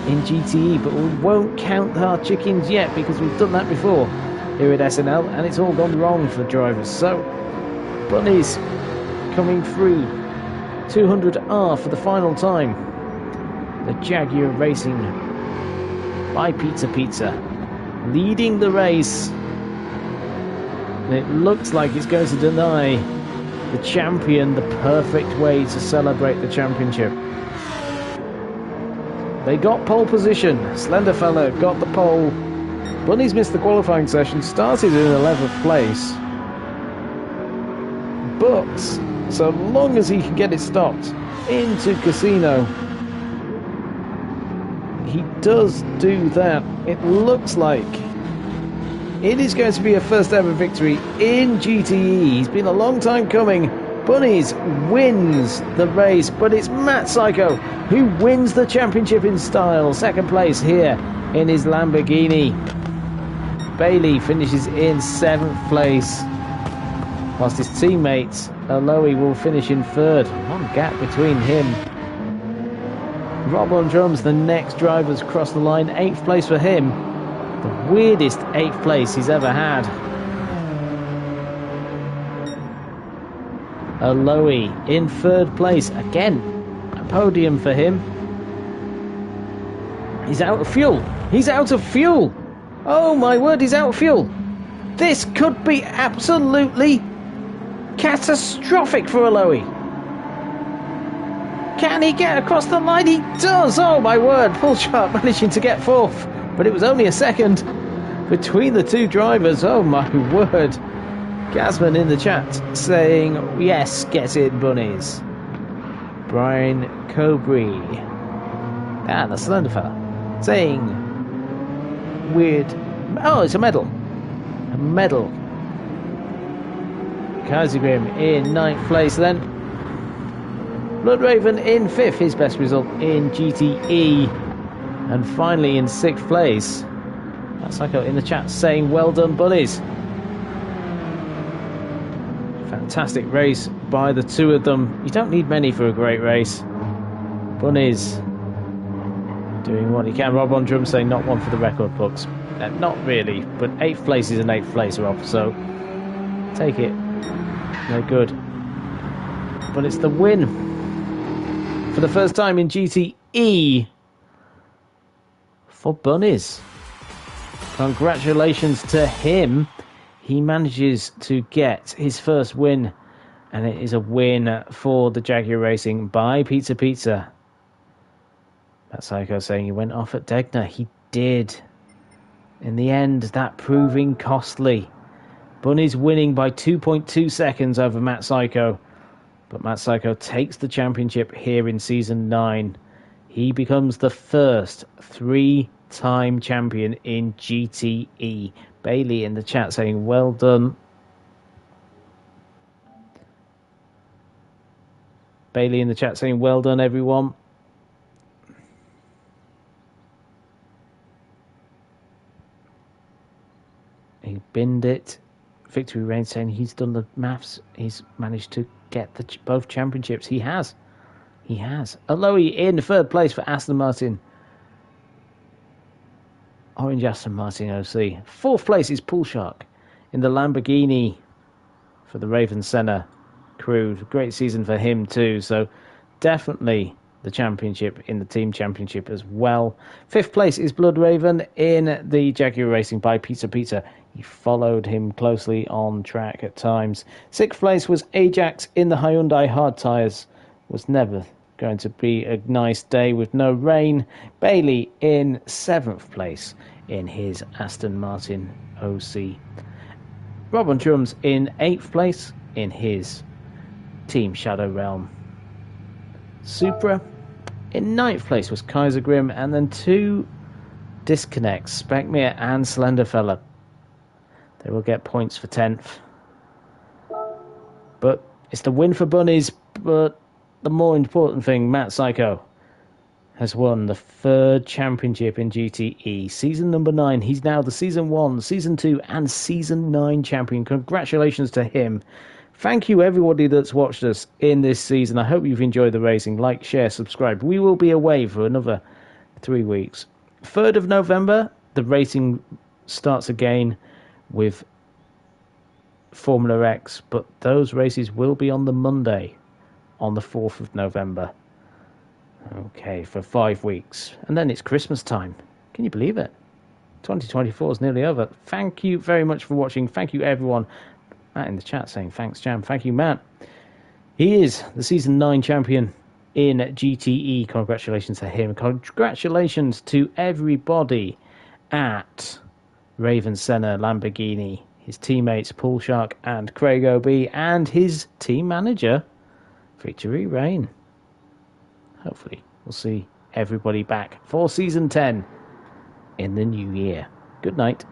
in GTE, but we won't count our chickens yet because we've done that before here at SNL and it's all gone wrong for drivers. So Bunny's coming through 200R for the final time. The Jaguar Racing by Pizza leading the race, and it looks like it's going to deny the champion the perfect way to celebrate the championship. They got pole position. Slenderfella got the pole. Bunny's missed the qualifying session, started in 11th place. But so long as he can get it stopped into Casino, he does do that. It looks like it is going to be a first ever victory in GTE. It's been a long time coming. Bunnies wins the race, but it's Matt Psycho who wins the championship in style. Second place here in his Lamborghini. Bailey finishes in 7th place, whilst his teammate Aloe will finish in 3rd. One gap between him. Rob on drums, the next driver's crossed the line. 8th place for him. The weirdest 8th place he's ever had. Aloe in 3rd place. Again, a podium for him. He's out of fuel. He's out of fuel. Oh my word, he's out of fuel. This could be absolutely catastrophic for Aloe. Can he get across the line? He does. Oh my word, Paul Sharp managing to get 4th, but it was only a second between the two drivers. Oh my word. Gasman in the chat saying, yes, get it, Bunnies. Brian Cobry. The slender fella. Saying, weird. Oh, it's a medal. A medal. Kaisergrim in 9th place then. Bloodraven in 5th, his best result in GTE. And finally in 6th place. That's Psycho in the chat saying, well done, Bunnies. Fantastic race by the two of them. You don't need many for a great race. Bunnies doing what he can. Rob on drum saying not one for the record books. Not really, but 8th place is an 8th place, Rob, so take it. No good. But it's the win for the first time in GTE for Bunnies. Congratulations to him. He manages to get his first win, and it is a win for the Jaguar Racing by Pizza. That Psycho saying he went off at Degner. He did. In the end, that proving costly. Bunnies winning by 2.2 seconds over Matt Psycho. But Matt Psycho takes the championship here in Season 9. He becomes the first 3 time champion in GTE. Bailey in the chat saying, well done. Bailey in the chat saying, well done, everyone. He binned it. Victory Reign saying he's done the maths. He's managed to get both championships. He has. He has. Aloy in third place for Aston Martin. Orange Aston Martin OC. Fourth place is Pool Shark in the Lamborghini for the Raven Senna crew. Great season for him too. So definitely the championship in the team championship as well. Fifth place is Blood Raven in the Jaguar Racing by Pizza. He followed him closely on track at times. Sixth place was Ajax in the Hyundai hard tyres. Was never going to be a nice day with no rain. Bailey in seventh place in his Aston Martin OC. Rob on drums in eighth place in his Team Shadow Realm Supra. In ninth place was Kaiser Grim, and then two disconnects, Speckmere and Slenderfella. They will get points for 10th. But it's the win for Bunnies, but the more important thing, Matt Psycho has won the third championship in GTE. Season number 9. He's now the Season 1, Season 2, and Season 9 champion. Congratulations to him. Thank you, everybody that's watched us in this season. I hope you've enjoyed the racing. Like, share, subscribe. We will be away for another 3 weeks. 3rd of November, the racing starts again with Formula X, but those races will be on the Monday, on the 4th of November. Okay, for 5 weeks. And then it's Christmas time. Can you believe it? 2024 is nearly over. Thank you very much for watching. Thank you, everyone. Matt in the chat saying, thanks, Jam. Thank you, Matt. He is the Season 9 champion in GTE. Congratulations to him. Congratulations to everybody at Raven Senna Lamborghini, his teammates Pool Shark and Craig OB, and his team manager, Victory Reign. Hopefully, we'll see everybody back for Season 10 in the new year. Good night.